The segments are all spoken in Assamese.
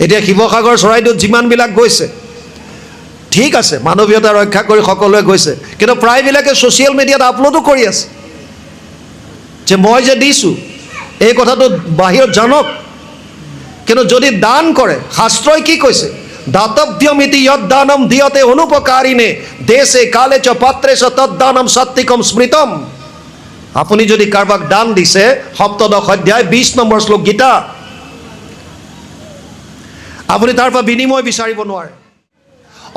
এতিয়া শিৱসাগৰ চৰাইদেউত যিমানবিলাক গৈছে ঠিক আছে, মানৱীয়তা ৰক্ষা কৰি সকলোৱে গৈছে, কিন্তু প্ৰায়বিলাকে ছ'চিয়েল মিডিয়াত আপলোডো কৰি আছে যে মই যে দিছোঁ এই কথাটো বাহিৰত জানক। কিন্তু যদি দান কৰে, শাস্ত্ৰই কি কৈছে? দাতব্যমিতি যদ্দানম দিয়তে অনুপকাৰিণে দেশে কালে চ পাত্ৰে চ তদ্দানম সাত্বিকম স্মৃতম। আপুনি যদি কাৰোবাক দান দিছে, সপ্তদশ অধ্যায় 20 নম্বৰ শ্লোক গীতা, আপুনি তাৰ পৰা বিনিময় বিচাৰিব নোৱাৰে।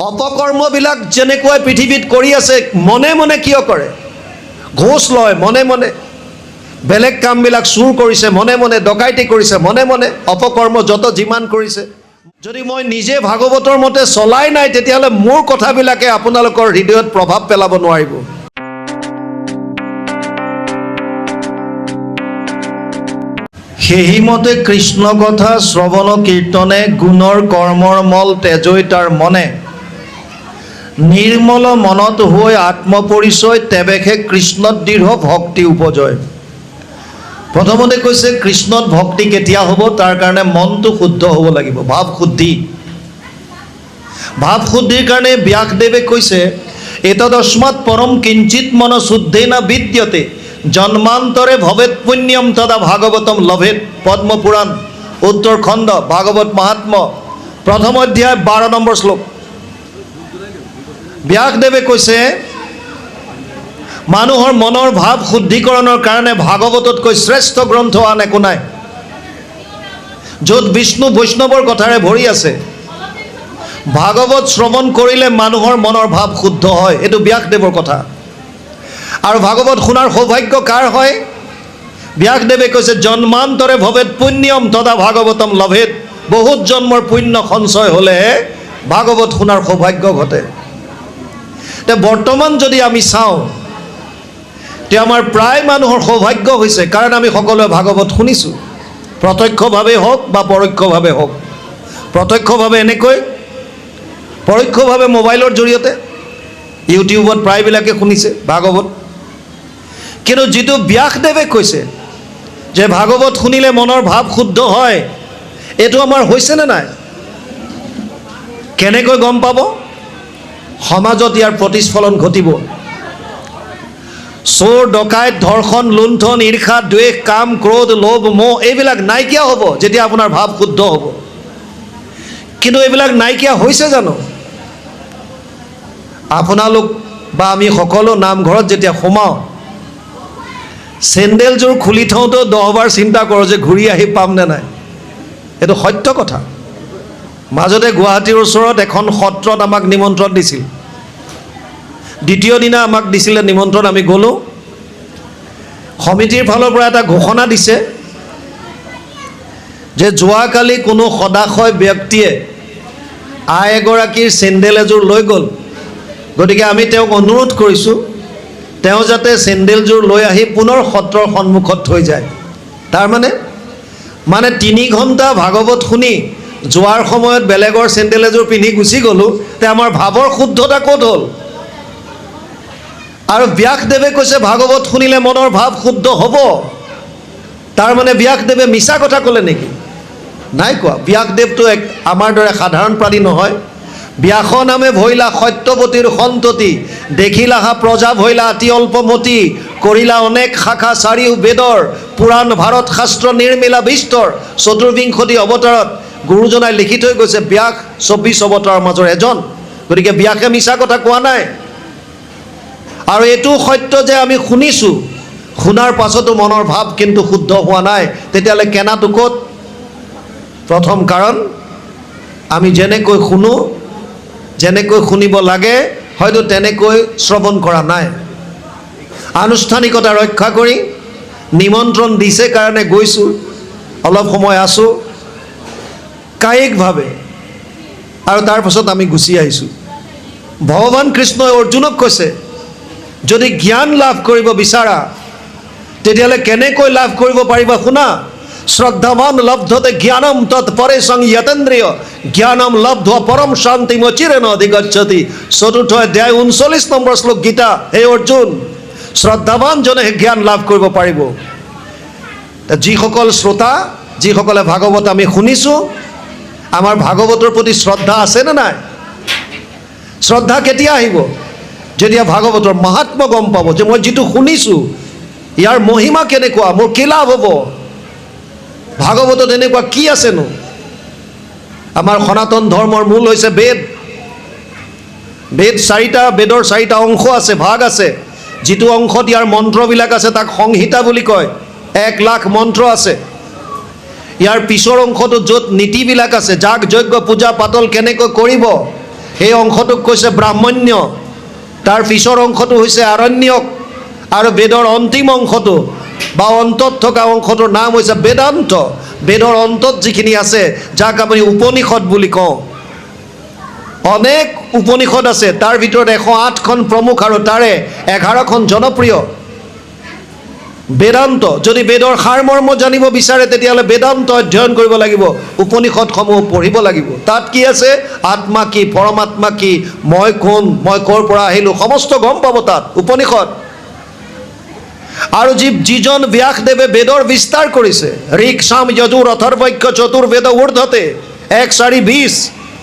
অপকৰ্মবিলাক যেনেকৈ পৃথিৱীত কৰি আছে, মনে মনে কিয় কৰে? ঘোষ লয় মনে মনে, বেলেগ কামবিলাক চুৰ কৰিছে মনে মনে, ডকাইতি কৰিছে মনে মনে, অপকৰ্ম যত যিমান কৰিছে। যদি মই নিজে ভাগৱতৰ মতে চলাই নাই, তেতিয়াহ'লে মোৰ কথাবিলাকে আপোনালোকৰ হৃদয়ত প্ৰভাৱ পেলাব নোৱাৰিব। সেইমতে কৃষ্ণ কথা শ্ৰৱণ কীৰ্তনে গুণৰ কৰ্মৰ মল তেজৈ তাৰ মনে। নিৰ্মল মনত হৈ আত্মপৰিচয় তেৱেহে কৃষ্ণত দৃঢ় ভক্তি উপজয়। প্ৰথমতে কৈছে কৃষ্ণত ভক্তি কেতিয়া হ'ব? তাৰ কাৰণে মনটো শুদ্ধ হ'ব লাগিব, ভাৱ শুদ্ধি। ভাৱ শুদ্ধিৰ কাৰণে ব্যাসদেৱে কৈছে এতদস্মাৎ পৰম কিঞ্চিত মন শুদ্ধেনা বিদ্যতে জন্মান্তৰে ভৱেত পুণ্যম তদা ভাগৱতম লভেত। পদ্মপুৰাণ উত্তৰখণ্ড ভাগৱত মহাত্ম 1ম অধ্যায় 12 নম্বৰ শ্লোক। ব্যাসদেৱে কৈছে মানুহৰ মনৰ ভাৱ শুদ্ধিকৰণৰ কাৰণে ভাগৱততকৈ শ্ৰেষ্ঠ গ্ৰন্থ আন একো নাই। য'ত বিষ্ণু বৈষ্ণৱৰ কথাৰে ভৰি আছে, ভাগৱত শ্ৰৱণ কৰিলে মানুহৰ মনৰ ভাৱ শুদ্ধ হয়। এইটো ব্যাসদেৱৰ কথা। আৰু ভাগৱত শুনাৰ সৌভাগ্য কাৰ হয়? ব্যাসদেৱে কৈছে জন্মান্তৰে ভৱেত পুণ্যম তদা ভাগৱতম লভেত। বহুত জন্মৰ পুণ্য সঞ্চয় হ'লেহে ভাগৱত শুনাৰ সৌভাগ্য ঘটে। এতিয়া বৰ্তমান যদি আমি চাওঁ, তে আমাৰ প্ৰায় মানুহৰ সৌভাগ্য হৈছে, কাৰণ আমি সকলোৱে ভাগৱত শুনিছোঁ, প্ৰত্যক্ষভাৱে হওক বা পৰোক্ষভাৱে হওক। প্ৰত্যক্ষভাৱে এনেকৈ, পৰোক্ষভাৱে মোবাইলৰ জৰিয়তে, ইউটিউবত প্ৰায়বিলাকে শুনিছে ভাগৱত। কিন্তু যিটো ব্যাসদেৱে কৈছে যে ভাগৱত শুনিলে মনৰ ভাৱ শুদ্ধ হয়, এইটো আমাৰ হৈছেনে নাই? কেনেকৈ গম পাব? সমাজত ইয়াৰ প্ৰতিস্ফলন ঘটিব। চোৰ ডকাইত ধৰ্ষণ লুণ্ঠন ঈৰ্ষা দ্বেষ কাম ক্ৰোধ লোভ মোহ এইবিলাক নাইকিয়া হ'ব যেতিয়া আপোনাৰ ভাৱ শুদ্ধ হ'ব। কিন্তু এইবিলাক নাইকিয়া হৈছে জানো? আপোনালোক বা আমি সকলো নামঘৰত যেতিয়া সোমাওঁ, চেণ্ডেলযোৰ খুলি থওঁতেও 10 বাৰ চিন্তা কৰোঁ যে ঘূৰি আহি পামনে নাই। এইটো সত্য কথা। মাজতে গুৱাহাটীৰ ওচৰত এখন সত্ৰত আমাক নিমন্ত্ৰণ দিছিল। দ্বিতীয় দিনা আমাক দিছিলে নিমন্ত্ৰণ, আমি গ'লোঁ। সমিতিৰ ফালৰ পৰা এটা ঘোষণা দিছে যে যোৱাকালি কোনো সদাশয় ব্যক্তিয়ে আই এগৰাকীৰ চেণ্ডেল এযোৰ লৈ গ'ল, গতিকে আমি তেওঁক অনুৰোধ কৰিছোঁ তেওঁ যাতে চেণ্ডেলযোৰ লৈ আহি পুনৰ সত্ৰৰ সন্মুখত থৈ যায়। তাৰমানে 3 ঘণ্টা ভাগৱত শুনি যোৱাৰ সময়ত বেলেগৰ চেণ্ডেল এযোৰ পিন্ধি গুচি গ'লোঁ, তে আমাৰ ভাৱৰ শুদ্ধতা ক'ত হ'ল? আৰু ব্যাসদেৱে কৈছে ভাগৱত শুনিলে মনৰ ভাৱ শুদ্ধ হ'ব। তাৰমানে ব্যাসদেৱে মিছা কথা ক'লে নেকি? নাই কোৱা। ব্যাসদেৱটো আমাৰ দৰে সাধাৰণ প্ৰাণী নহয়। ব্যাস নামে ভৈলা সত্যৱতীৰ সন্ততি, দেখিলাহা প্ৰজা ভৈলা অতি অল্পমতি, কৰিলা অনেক শাখা চাৰিও বেদৰ, পুৰাণ ভাৰত শাস্ত্ৰ নিৰ্মিলা বিস্তৰ। চতুৰ্বিংশতি অৱতাৰত গুৰুজনাই লিখি থৈ গৈছে ব্যাস 24 অৱতাৰৰ মাজৰ এজন। গতিকে ব্যাসে মিছা কথা কোৱা নাই। আৰু এইটো সত্য যে আমি শুনিছোঁ, শুনাৰ পাছতো মনৰ ভাৱ কিন্তু শুদ্ধ হোৱা নাই। তেতিয়াহ'লে কেনাটো ক'ত? প্ৰথম কাৰণ, আমি যেনেকৈ শুনো, যেনেকৈ শুনিব লাগে, হয়তো তেনেকৈ শ্ৰৱণ কৰা নাই। আনুষ্ঠানিকতা ৰক্ষা কৰি নিমন্ত্ৰণ দিছে কাৰণে গৈছোঁ, অলপ সময় আছোঁ কায়িকভাৱে, আৰু তাৰপাছত আমি গুচি আহিছোঁ। ভগৱান কৃষ্ণই অৰ্জুনক কৈছে যদি জ্ঞান লাভ কৰিব বিচাৰা, তেতিয়াহ'লে কেনেকৈ লাভ কৰিব পাৰিবা শুনা। শ্ৰদ্ধাৱান লব্ধতে জ্ঞানম তৎপৰে সংযতেন্দ্ৰিয়, জ্ঞানম লব্ধ পৰম শান্তিম চিৰেণ অধিগচ্ছতি। 4ৰ্থ অধ্যায় 39 নম্বৰ শ্লোক গীতা। হে অৰ্জুন, শ্ৰদ্ধাৱানজনে জ্ঞান লাভ কৰিব পাৰিব। যিসকল শ্ৰোতা, যিসকলে ভাগৱত আমি শুনিছোঁ, আমাৰ ভাগৱতৰ প্ৰতি শ্ৰদ্ধা আছেনে নাই? শ্ৰদ্ধা কেতিয়া আহিব? যেতিয়া ভাগৱতৰ মাহাত্ম্য গম পাব, যে মই যিটো শুনিছোঁ ইয়াৰ মহিমা কেনেকুৱা, মোৰ কি লাভ হ'ব, ভাগৱতত এনেকুৱা কি আছেনো? আমাৰ সনাতন ধৰ্মৰ মূল হৈছে বেদ। বেদ চাৰিটা, বেদৰ চাৰিটা অংশ আছে, ভাগ আছে। যিটো অংশত ইয়াৰ মন্ত্ৰবিলাক আছে তাক সংহিতা বুলি কয়। 1,00,000 মন্ত্ৰ আছে। ইয়াৰ পিছৰ অংশটো য'ত নীতিবিলাক আছে, যাগ যজ্ঞ পূজা পাতল কেনেকৈ কৰিব, সেই অংশটোক কৈছে ব্ৰাহ্মণ্য। তাৰ পিছৰ অংশটো হৈছে আৰণ্যক। আৰু বেদৰ অন্তিম অংশটো বা অন্তত থকা অংশটোৰ নাম হৈছে বেদান্ত। বেদৰ অন্তত যিখিনি আছে, যাক আমি উপনিষদ বুলি কওঁ। অনেক উপনিষদ আছে, তাৰ ভিতৰত 108খন প্ৰমুখ আৰু তাৰে 11খন জনপ্ৰিয়। বেদান্ত, যদি বেদৰ সাৰমৰ্ম জানিব বিচাৰে তেতিয়াহ'লে বেদান্ত অধ্যয়ন কৰিব লাগিব, উপনিষদসমূহ পঢ়িব লাগিব। তাত কি আছে, আত্মা কি, পৰমাত্মা কি, মই কোন, মই ক'ৰ পৰা আহিলোঁ, সমস্ত গম পাব তাত উপনিষদ। আৰু যিজন ব্যাসদেৱে বেদৰ বিস্তাৰ কৰিছে, ঋক সাম যজুৰ অথৰ্বৈক্য চতুৰ্বেদ ঊৰ্ধ্বতে 1:4-20,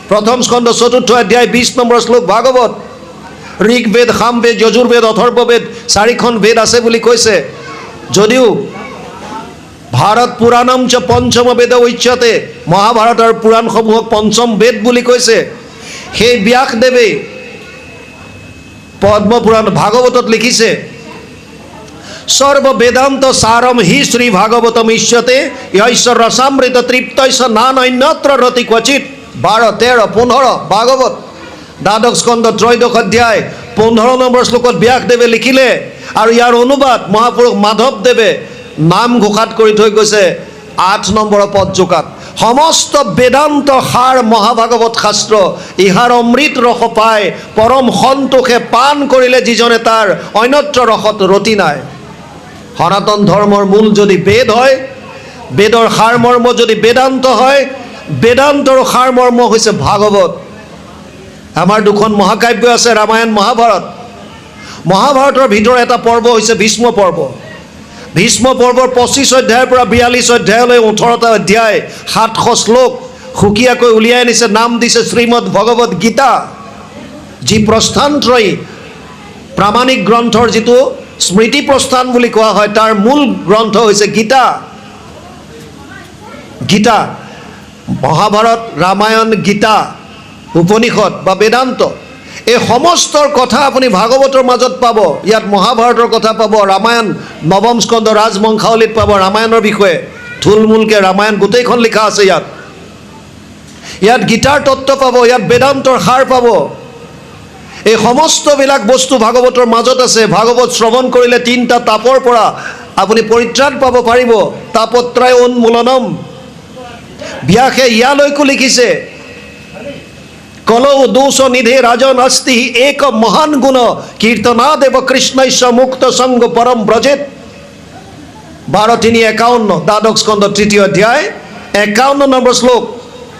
প্ৰথম স্কন্ধ 4ৰ্থ অধ্যায় 20 নম্বৰ শ্লোক ভাগৱত। ঋকবেদ, সামবেদ, যজুৰ্বেদ, অথৰ্ববেদ 4খন বেদ আছে বুলি কৈছে। যদিও ভাৰত পুৰাণম চ পঞ্চম বেদ উচ্যতে, মহাভাৰতৰ পুৰাণসমূহক পঞ্চম বেদ বুলি কৈছে। সেই ব্যাসদেৱে পদ্মপুৰাণ ভাগৱতত লিখিছে, সৰ্ব বেদান্ত সাৰম হি শ্ৰী ভাগৱতম ইষ্যতে ঐশ্বৰ ৰসামৃত তৃপ্তৈষ নানন্যত্ৰ ৰতি ক্বচিত। 12, 13, 15 ভাগৱত, দ্বাদশ স্কন্ধ 13শ অধ্যায় 15 নম্বৰ শ্লোকত ব্যাসদেৱে লিখিলে। আৰু ইয়াৰ অনুবাদ মহাপুৰুষ মাধৱদেৱে নামঘোষাত কৰি থৈ গৈছে 8 নম্বৰ পদজোকাত। সমস্ত বেদান্ত সাৰ মহাভাগৱত শাস্ত্ৰ, ইহাৰ অমৃত ৰস পায়, পৰম সন্তোষে পান কৰিলে যিজনে তাৰ অন্যত্ৰ ৰসত ৰতি নাই। সনাতন ধৰ্মৰ মূল যদি বেদ হয়, বেদৰ সাৰমৰ্ম যদি বেদান্ত হয়, বেদান্তৰ সাৰমৰ্ম হৈছে ভাগৱত। আমাৰ 2খন মহাকাব্য আছে, ৰামায়ণ মহাভাৰত। মহাভাৰতৰ ভিতৰত এটা পৰ্ব হৈছে ভীষ্ম পৰ্ব। ভীষ্ম পৰ্বৰ 25 অধ্যায়ৰ পৰা 42 অধ্যায়লৈ 18টা অধ্যায়, 700 শ্লোক সুকীয়াকৈ উলিয়াই আনিছে, নাম দিছে শ্ৰীমদ ভগৱত গীতা। যি প্ৰস্থানত্ৰয়ী প্ৰামাণিক গ্ৰন্থৰ যিটো স্মৃতি প্ৰস্থান বুলি কোৱা হয়, তাৰ মূল গ্ৰন্থ হৈছে গীতা। গীতা, মহাভাৰত, ৰামায়ণ, গীতা, উপনিষদ বা বেদান্ত, এই সমস্তৰ কথা আপুনি ভাগৱতৰ মাজত পাব। ইয়াত মহাভাৰতৰ কথা পাব, ৰামায়ণ 9ম স্কন্ধ ৰাজবংশাৱলীত পাব ৰামায়ণৰ বিষয়ে, থুলমূলকৈ ৰামায়ণ গোটেইখন লিখা আছে ইয়াত। ইয়াত গীতাৰ তত্ত্ব পাব, ইয়াত বেদান্তৰ সাৰ পাব। এই সমস্তবিলাক বস্তু ভাগৱতৰ মাজত আছে। ভাগৱত শ্ৰৱণ কৰিলে 3টা তাপৰ পৰা আপুনি পৰিত্ৰাণ পাব পাৰিব। তাপত্ৰয় উন্মূলনম। ব্যাসে ইয়ালৈকো লিখিছে, কলৌ দোষ নিধে ৰাজন অস্তি এক মহান গুণ কীৰ্তনাদেৱ কৃষ্ণৈশ্ব মুক্ত সংগ পৰম ব্ৰজেত। 12:3-51, দ্বাদশ স্কন্ধ 3য় অধ্যায় 51 নম্বৰ শ্লোক।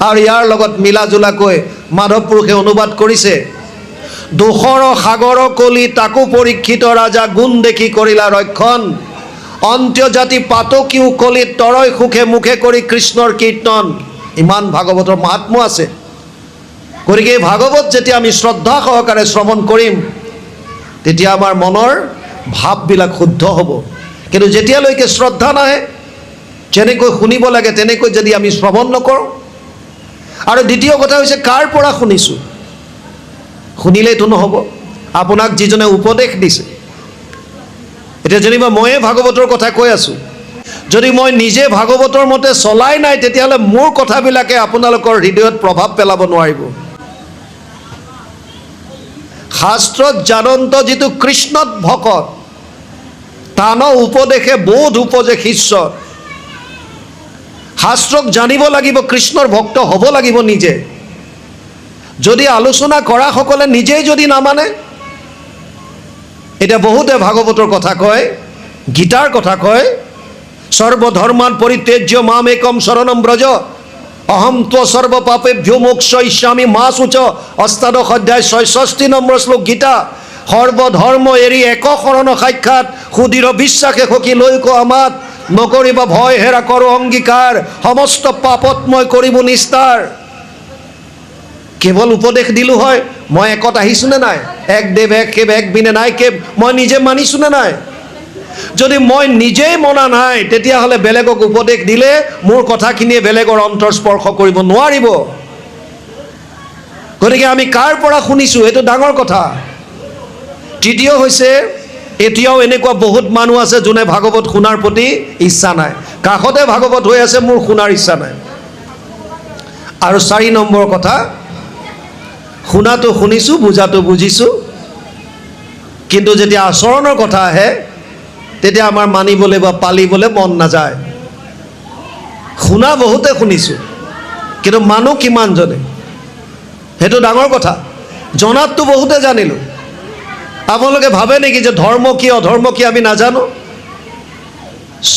আৰু ইয়াৰ লগত মিলাজুলাকৈ মাধৱ পুৰুষে অনুবাদ কৰিছে, দোষৰ সাগৰ কলি তাকো পৰীক্ষিত ৰাজা, গুণ দেখি কৰিলা ৰক্ষণ, অন্ত্যজাতি পাতকীও কলিত তৰৈ সুখে মুখে কৰি কৃষ্ণৰ কীৰ্তন। ইমান ভাগৱতৰ মাহাত্ম্য আছে। গতিকে এই ভাগৱত যেতিয়া আমি শ্ৰদ্ধা সহকাৰে শ্ৰৱণ কৰিম, তেতিয়া আমাৰ মনৰ ভাৱবিলাক শুদ্ধ হ'ব। কিন্তু যেতিয়ালৈকে শ্ৰদ্ধা নাহে, যেনেকৈ শুনিব লাগে তেনেকৈ যদি আমি শ্ৰৱণ নকৰোঁ, আৰু দ্বিতীয় কথা হৈছে কাৰ পৰা শুনিছোঁ। শুনিলেইতো নহ'ব, আপোনাক যিজনে উপদেশ দিছে। এতিয়া যেনিবা ময়ে ভাগৱতৰ কথা কৈ আছোঁ, যদি মই নিজে ভাগৱতৰ মতে চলাই নাই, তেতিয়াহ'লে মোৰ কথাবিলাকে আপোনালোকৰ হৃদয়ত প্ৰভাৱ পেলাব নোৱাৰিব। শাস্ত্ৰত জানন্ত যিটো কৃষ্ণত ভকত, তান উপদেশে বোধ উপজে শিষ্য। শাস্ত্ৰক জানিব লাগিব, কৃষ্ণৰ ভক্ত হ'ব লাগিব নিজে। যদি আলোচনা কৰাসকলে নিজেই যদি নামানে, এতিয়া বহুতে ভাগৱতৰ কথা কয়, গীতাৰ কথা কয়, সৰ্বধৰ্মান পৰিত্যাজ্য মাম একম শৰণম ব্ৰজ অহম ত্ব সৰ্ব পাপেভ্যো মোক্ষয়িষ্যামি মা শুচ। 8শ অধ্যায় 66 নম্বৰ শ্লোক গীতা। সৰ্বধৰ্ম এৰি এক শৰণ সাক্ষাৎ, সুদৃঢ় বিশ্বাসে সখী লৈক আমাত, নকৰিবা ভয় হেৰা কৰো অংগীকাৰ, সমস্ত পাপত মই কৰিব নিস্তাৰ। কেৱল উপদেশ দিলোঁ হয়, মই একত আহিছোঁনে নাই, এক দেৱ এক সেৱ এক বিনে নাই কেৱ, মই নিজে মানিছোঁনে নাই? যদি মই নিজেই মনা নাই, তেতিয়াহ'লে বেলেগক উপদেশ দিলে মোৰ কথাখিনিয়ে বেলেগৰ অন্তৰ স্পৰ্শ কৰিব নোৱাৰিব। গতিকে আমি কাৰ পৰা শুনিছোঁ এইটো ডাঙৰ কথা। তৃতীয় হৈছে, এতিয়াও এনেকুৱা বহুত মানুহ আছে যোনে ভাগৱত শুনাৰ প্ৰতি ইচ্ছা নাই। কাষতে ভাগৱত হৈ আছে, মোৰ শুনাৰ ইচ্ছা নাই। আৰু 4 নম্বৰ কথা, শুনাটো শুনিছোঁ, বুজাটো বুজিছোঁ, কিন্তু যেতিয়া আচৰণৰ কথা আহে তেতিয়া আমাৰ মানিবলৈ বা পালিবলৈ মন নাযায়। শুনা বহুতে শুনিছোঁ, কিন্তু মানুহ কিমানজনে, সেইটো ডাঙৰ কথা। জনাততো বহুতে জানিলোঁ। আপোনালোকে ভাবে নেকি যে ধৰ্ম কি অধৰ্ম কি আমি নাজানো?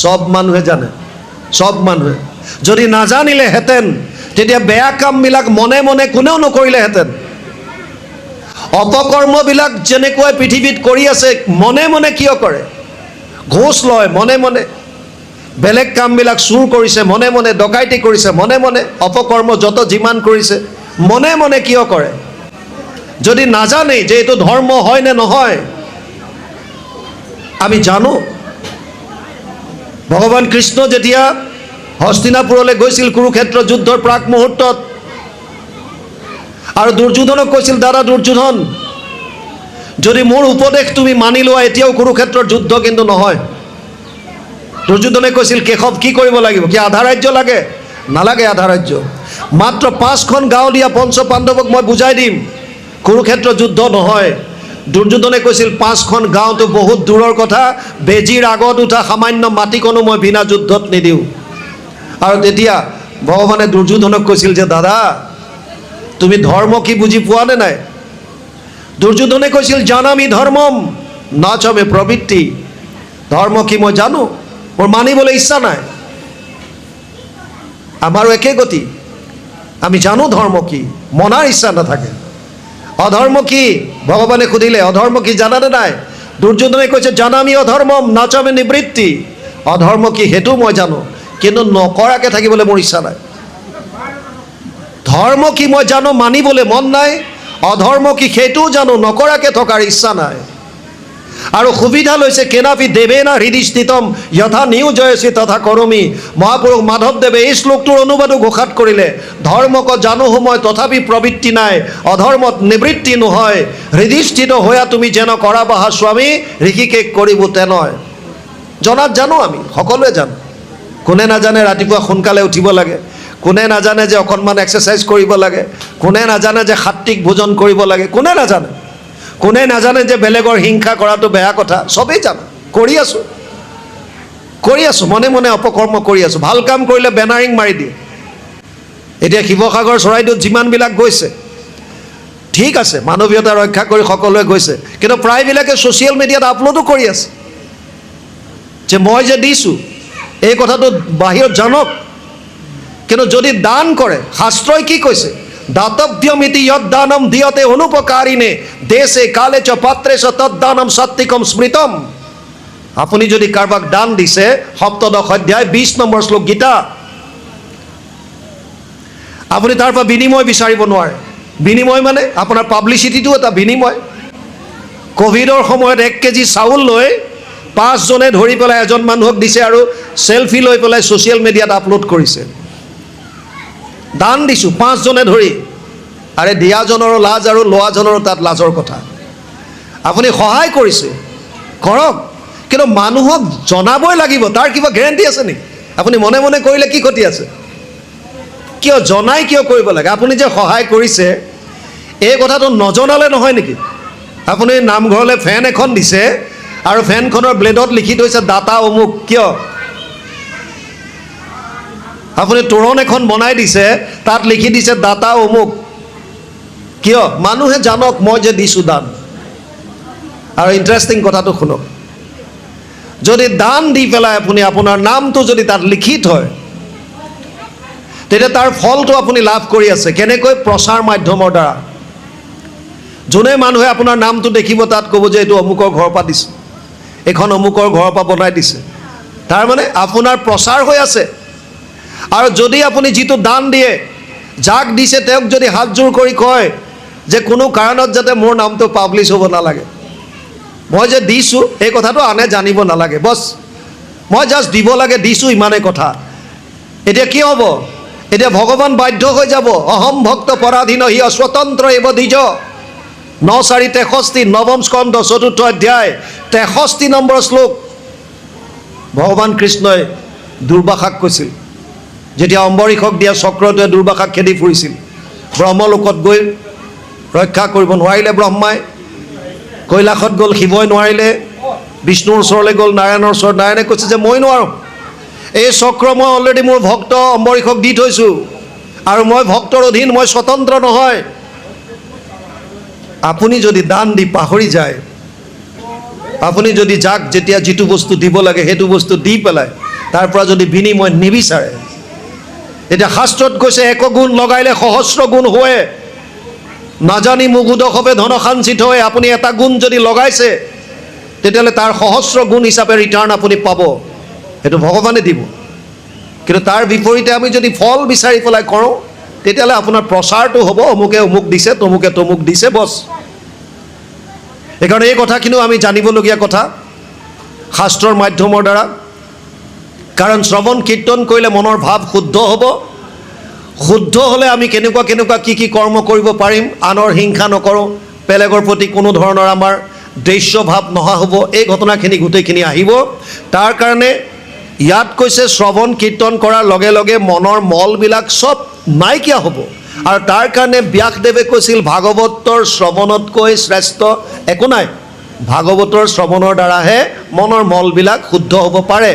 সব মানুহে জানে, সব মানুহে। যদি নাজানিলেহেঁতেন তেতিয়া বেয়া কামবিলাক মনে মনে কোনেও নকৰিলেহেঁতেন। অপকৰ্মবিলাক যেনেকৈ পৃথিৱীত কৰি আছে, মনে মনে কিয় কৰে? ঘোষ লয় মনে মনে, বেলেগ কামবিলাক চুৰ কৰিছে মনে মনে, ডকাইতি কৰিছে মনে মনে, অপকৰ্ম যত যিমান কৰিছে মনে মনে কিয় কৰে? যদি নাজানে যে এইটো ধৰ্ম হয় নে নহয়। আমি জানো ভগৱান কৃষ্ণ যেতিয়া হস্তিনাপুৰলৈ গৈছিল কুৰুক্ষেত্ৰ যুদ্ধৰ প্ৰাক মুহূৰ্তত, আৰু দুৰ্যোধনক কৈছিল, দাদা দুৰ্যোধন, যদি মোৰ উপদেশ তুমি মানি লোৱা এতিয়াও কুৰুক্ষেত্ৰৰ যুদ্ধ কিন্তু নহয়। দুৰ্যোধনে কৈছিল, কেশৱ কি কৰিব লাগিব? কি আধা ৰাজ্য লাগে? নালাগে আধা ৰাজ্য, মাত্ৰ 5খন গাঁও দিয়া পঞ্চ পাণ্ডৱক মই বুজাই দিম, কুৰুক্ষেত্ৰ যুদ্ধ নহয়। দুৰ্যোধনে কৈছিল, 5খন গাঁওটো বহুত দূৰৰ কথা, বেজীৰ আগত উঠা সামান্য মাটিকণো মই বিনা যুদ্ধত নিদিওঁ। আৰু তেতিয়া ভগৱানে দুৰ্যোধনক কৈছিল যে, দাদা তুমি ধৰ্ম কি বুজি পোৱা নে নাই? দুৰ্যোধনে কৈছিল, জানামি ধৰ্মম নাচমে প্ৰবৃত্তি, ধৰ্ম কি মই জানো, মোৰ মানিবলৈ ইচ্ছা নাই। আমাৰো একে গতি, আমি জানো ধৰ্ম কি, মনাৰ ইচ্ছা নাথাকে। অধৰ্ম কি? ভগৱানে সুধিলে, অধৰ্ম কি জানানে নাই? দুৰ্যোধনে কৈছে, জানামি অধৰ্মম নাচমে নিবৃত্তি, অধৰ্ম কি সেইটো মই জানো, কিন্তু নকৰাকৈ থাকিবলৈ মোৰ ইচ্ছা নাই। ধৰ্ম কি মই জানো, মানিবলৈ মন নাই। অধৰ্ম কি সেইটোও জানো, নকৰাকৈ থকাৰ ইচ্ছা নাই। আৰু সুবিধা লৈছে, কেনাপি দেৱেনা হৃদি স্থিতম যথা নিয়োজয়সী তথা কৰমি। মহাপুৰুষ মাধৱদেৱে এই শ্লোকটোৰ অনুবাদো ঘোষাত কৰিলে, ধৰ্মক জানো সময় তথাপি প্ৰবৃত্তি নাই, অধৰ্মত নিবৃত্তি নহয়, হৃদিস্থিত হোৱা তুমি যেন কৰা বাহা স্বামী, ঋষিকেশ কৰিব তেনেয়। জনাত জানো, আমি সকলোৱে জানো। কোনে নাজানে ৰাতিপুৱা সোনকালে উঠিব লাগে? কোনে নাজানে যে অকণমান এক্সাৰচাইজ কৰিব লাগে? কোনে নাজানে যে সাত্বিক ভোজন কৰিব লাগে? কোনে নাজানে? কোনে নাজানে যে বেলেগৰ হিংসা কৰাটো বেয়া কথা? চবেই জানো, কৰি আছোঁ, মনে মনে অপকৰ্ম কৰি আছোঁ। ভাল কাম কৰিলে বেনাৰিং মাৰি দিয়ে। এতিয়া শিৱসাগৰ চৰাইদেউত যিমানবিলাক গৈছে, ঠিক আছে, মানৱীয়তা ৰক্ষা কৰি সকলোৱে গৈছে, কিন্তু প্ৰায়বিলাকে ছ'চিয়েল মিডিয়াত আপলোডো কৰি আছে যে মই যে দিছোঁ এই কথাটো বাহিৰত জানক। কিন্তু যদি দান কৰে, শাস্ত্ৰই কি কৈছে? দাতব্যমিতি যদ্দানম দিয়তে অনুপকাৰিণে দেশে কালে চ পাত্ৰে চ তদ্দানম সত্বিকম স্মৃতম। আপুনি যদি কাৰোবাক দান দিছে, 7দশ অধ্যায় 20 নম্বৰ শ্লোক গীতা, আপুনি তাৰ পৰা বিনিময় বিচাৰিব নোৱাৰে। বিনিময় মানে আপোনাৰ পাব্লিচিটিটো এটা বিনিময়। ক'ভিডৰ সময়ত 1 কেজি চাউল লৈ 5 জনে ধৰি পেলাই এজন মানুহক দিছে আৰু চেলফি লৈ পেলাই ছ'চিয়েল মিডিয়াত আপলোড কৰিছে। দান দিছোঁ 5 জনে ধৰি। আৰে দিয়াজনৰো লাজ আৰু লোৱাজনৰো তাত লাজৰ কথা। আপুনি সহায় কৰিছে, কৰক, কিন্তু মানুহক জনাবই লাগিব, তাৰ কিবা গেৰেণ্টি আছে নেকি? আপুনি মনে মনে কৰিলে কি ক্ষতি আছে? কিয় জনাই কিয় কৰিব লাগে? আপুনি যে সহায় কৰিছে এই কথাটো নজনালে নহয় নেকি? আপুনি নামঘৰলৈ ফেন এখন দিছে আৰু ফেনখনৰ ব্লেডত লিখি থৈছে দাতা অমুক, কিয়? আপুনি তোৰণ এখন বনাই দিছে, তাত লিখি দিছে দাতা অমুক, কিয়? মানুহে জানক মই যে দিছোঁ দান। আৰু ইণ্টাৰেষ্টিং কথাটো শুনক, যদি দান দি পেলাই আপুনি আপোনাৰ নামটো যদি তাত লিখি থয়, তেতিয়া তাৰ ফলটো আপুনি লাভ কৰি আছে। কেনেকৈ? প্ৰচাৰ মাধ্যমৰ দ্বাৰা। যোনে মানুহে আপোনাৰ নামটো দেখিব, তাত ক'ব যে এইটো অমুকৰ ঘৰৰ পৰা দিছে, এইখন অমুকৰ ঘৰৰ পৰা বনাই দিছে। তাৰমানে আপোনাৰ প্ৰচাৰ হৈ আছে। আৰু যদি আপুনি যিটো দান দিয়ে যাক দিছে তেওঁক যদি হাতযোৰ কৰি কয় যে কোনো কাৰণত যাতে মোৰ নামটো পাব্লিছ হ'ব নালাগে, মই যে দিছোঁ এই কথাটো আনে জানিব নালাগে, বছ মই জাষ্ট দিব লাগে, দিছোঁ, ইমানেই কথা। এতিয়া কি হ'ব? এতিয়া ভগৱান বাধ্য হৈ যাব, অহম ভক্ত পৰাধীন হি অস্বতন্ত্ৰ এব দ্বিজ, 9:4-63 নৱম স্কন্ধ 4ৰ্থ অধ্যায় 63 নম্বৰ শ্লোক। ভগৱান কৃষ্ণই দুৰ্বাসাক কৈছিল, যেতিয়া অম্বৰীষক দিয়া চক্ৰটোৱে দুৰ্বাসাক খেদি ফুৰিছিল, ব্ৰহ্মলোকত গৈ ৰক্ষা কৰিব নোৱাৰিলে ব্ৰহ্মাই, কৈলাশত গ'ল শিৱই নোৱাৰিলে, বিষ্ণুৰ ওচৰলৈ গ'ল, নাৰায়ণৰ ওচৰত, নাৰায়ণে কৈছে যে মই নোৱাৰোঁ, এই চক্ৰ মই অলৰেডি মোৰ ভক্ত অম্বৰীষক দি থৈছোঁ, আৰু মই ভক্তৰ অধীন, মই স্বতন্ত্ৰ নহয়। আপুনি যদি দান দি পাহৰি যায়, আপুনি যদি যাক যেতিয়া যিটো বস্তু দিব লাগে সেইটো বস্তু দি পেলাই তাৰ পৰা যদি বিনিময় নিবিচাৰে, এতিয়া শাস্ত্ৰত কৈছে এক গুণ লগাইলে সহস্ৰ গুণ হয়, নাজানি মুগুদ হবে ধন সাঞ্চিত হয়। আপুনি এটা গুণ যদি লগাইছে তেতিয়াহ'লে তাৰ সহস্ৰ গুণ হিচাপে ৰিটাৰ্ণ আপুনি পাব, সেইটো ভগৱানে দিব। কিন্তু তাৰ বিপৰীতে আমি যদি ফল বিচাৰি পেলাই কৰোঁ তেতিয়াহ'লে আপোনাৰ প্ৰচাৰটো হ'ব অমুকে অমুক দিছে, তমুকে তমুক দিছে, বছ। সেইকাৰণে এই কথাখিনিও আমি জানিবলগীয়া কথা শাস্ত্ৰৰ মাধ্যমৰ দ্বাৰা, কাৰণ শ্ৰৱণ কীৰ্তন কৰিলে মনৰ ভাৱ শুদ্ধ হ'ব। শুদ্ধ হ'লে আমি কেনেকুৱা কি কৰ্ম কৰিব পাৰিম, আনৰ হিংসা নকৰোঁ, বেলেগৰ প্ৰতি কোনো ধৰণৰ আমাৰ দ্বেষ্য ভাৱ নহা হ'ব, এই ঘটনাখিনি গোটেইখিনি আহিব। তাৰ কাৰণে ইয়াত কৈছে শ্ৰৱণ কীৰ্তন কৰাৰ লগে লগে মনৰ মলবিলাক চব নাইকিয়া হ'ব, আৰু তাৰ কাৰণে ব্যাসদেৱে কৈছিল ভাগৱতৰ শ্ৰৱণতকৈ শ্ৰেষ্ঠ একো নাই, ভাগৱতৰ শ্ৰৱণৰ দ্বাৰাহে মনৰ মলবিলাক শুদ্ধ হ'ব পাৰে।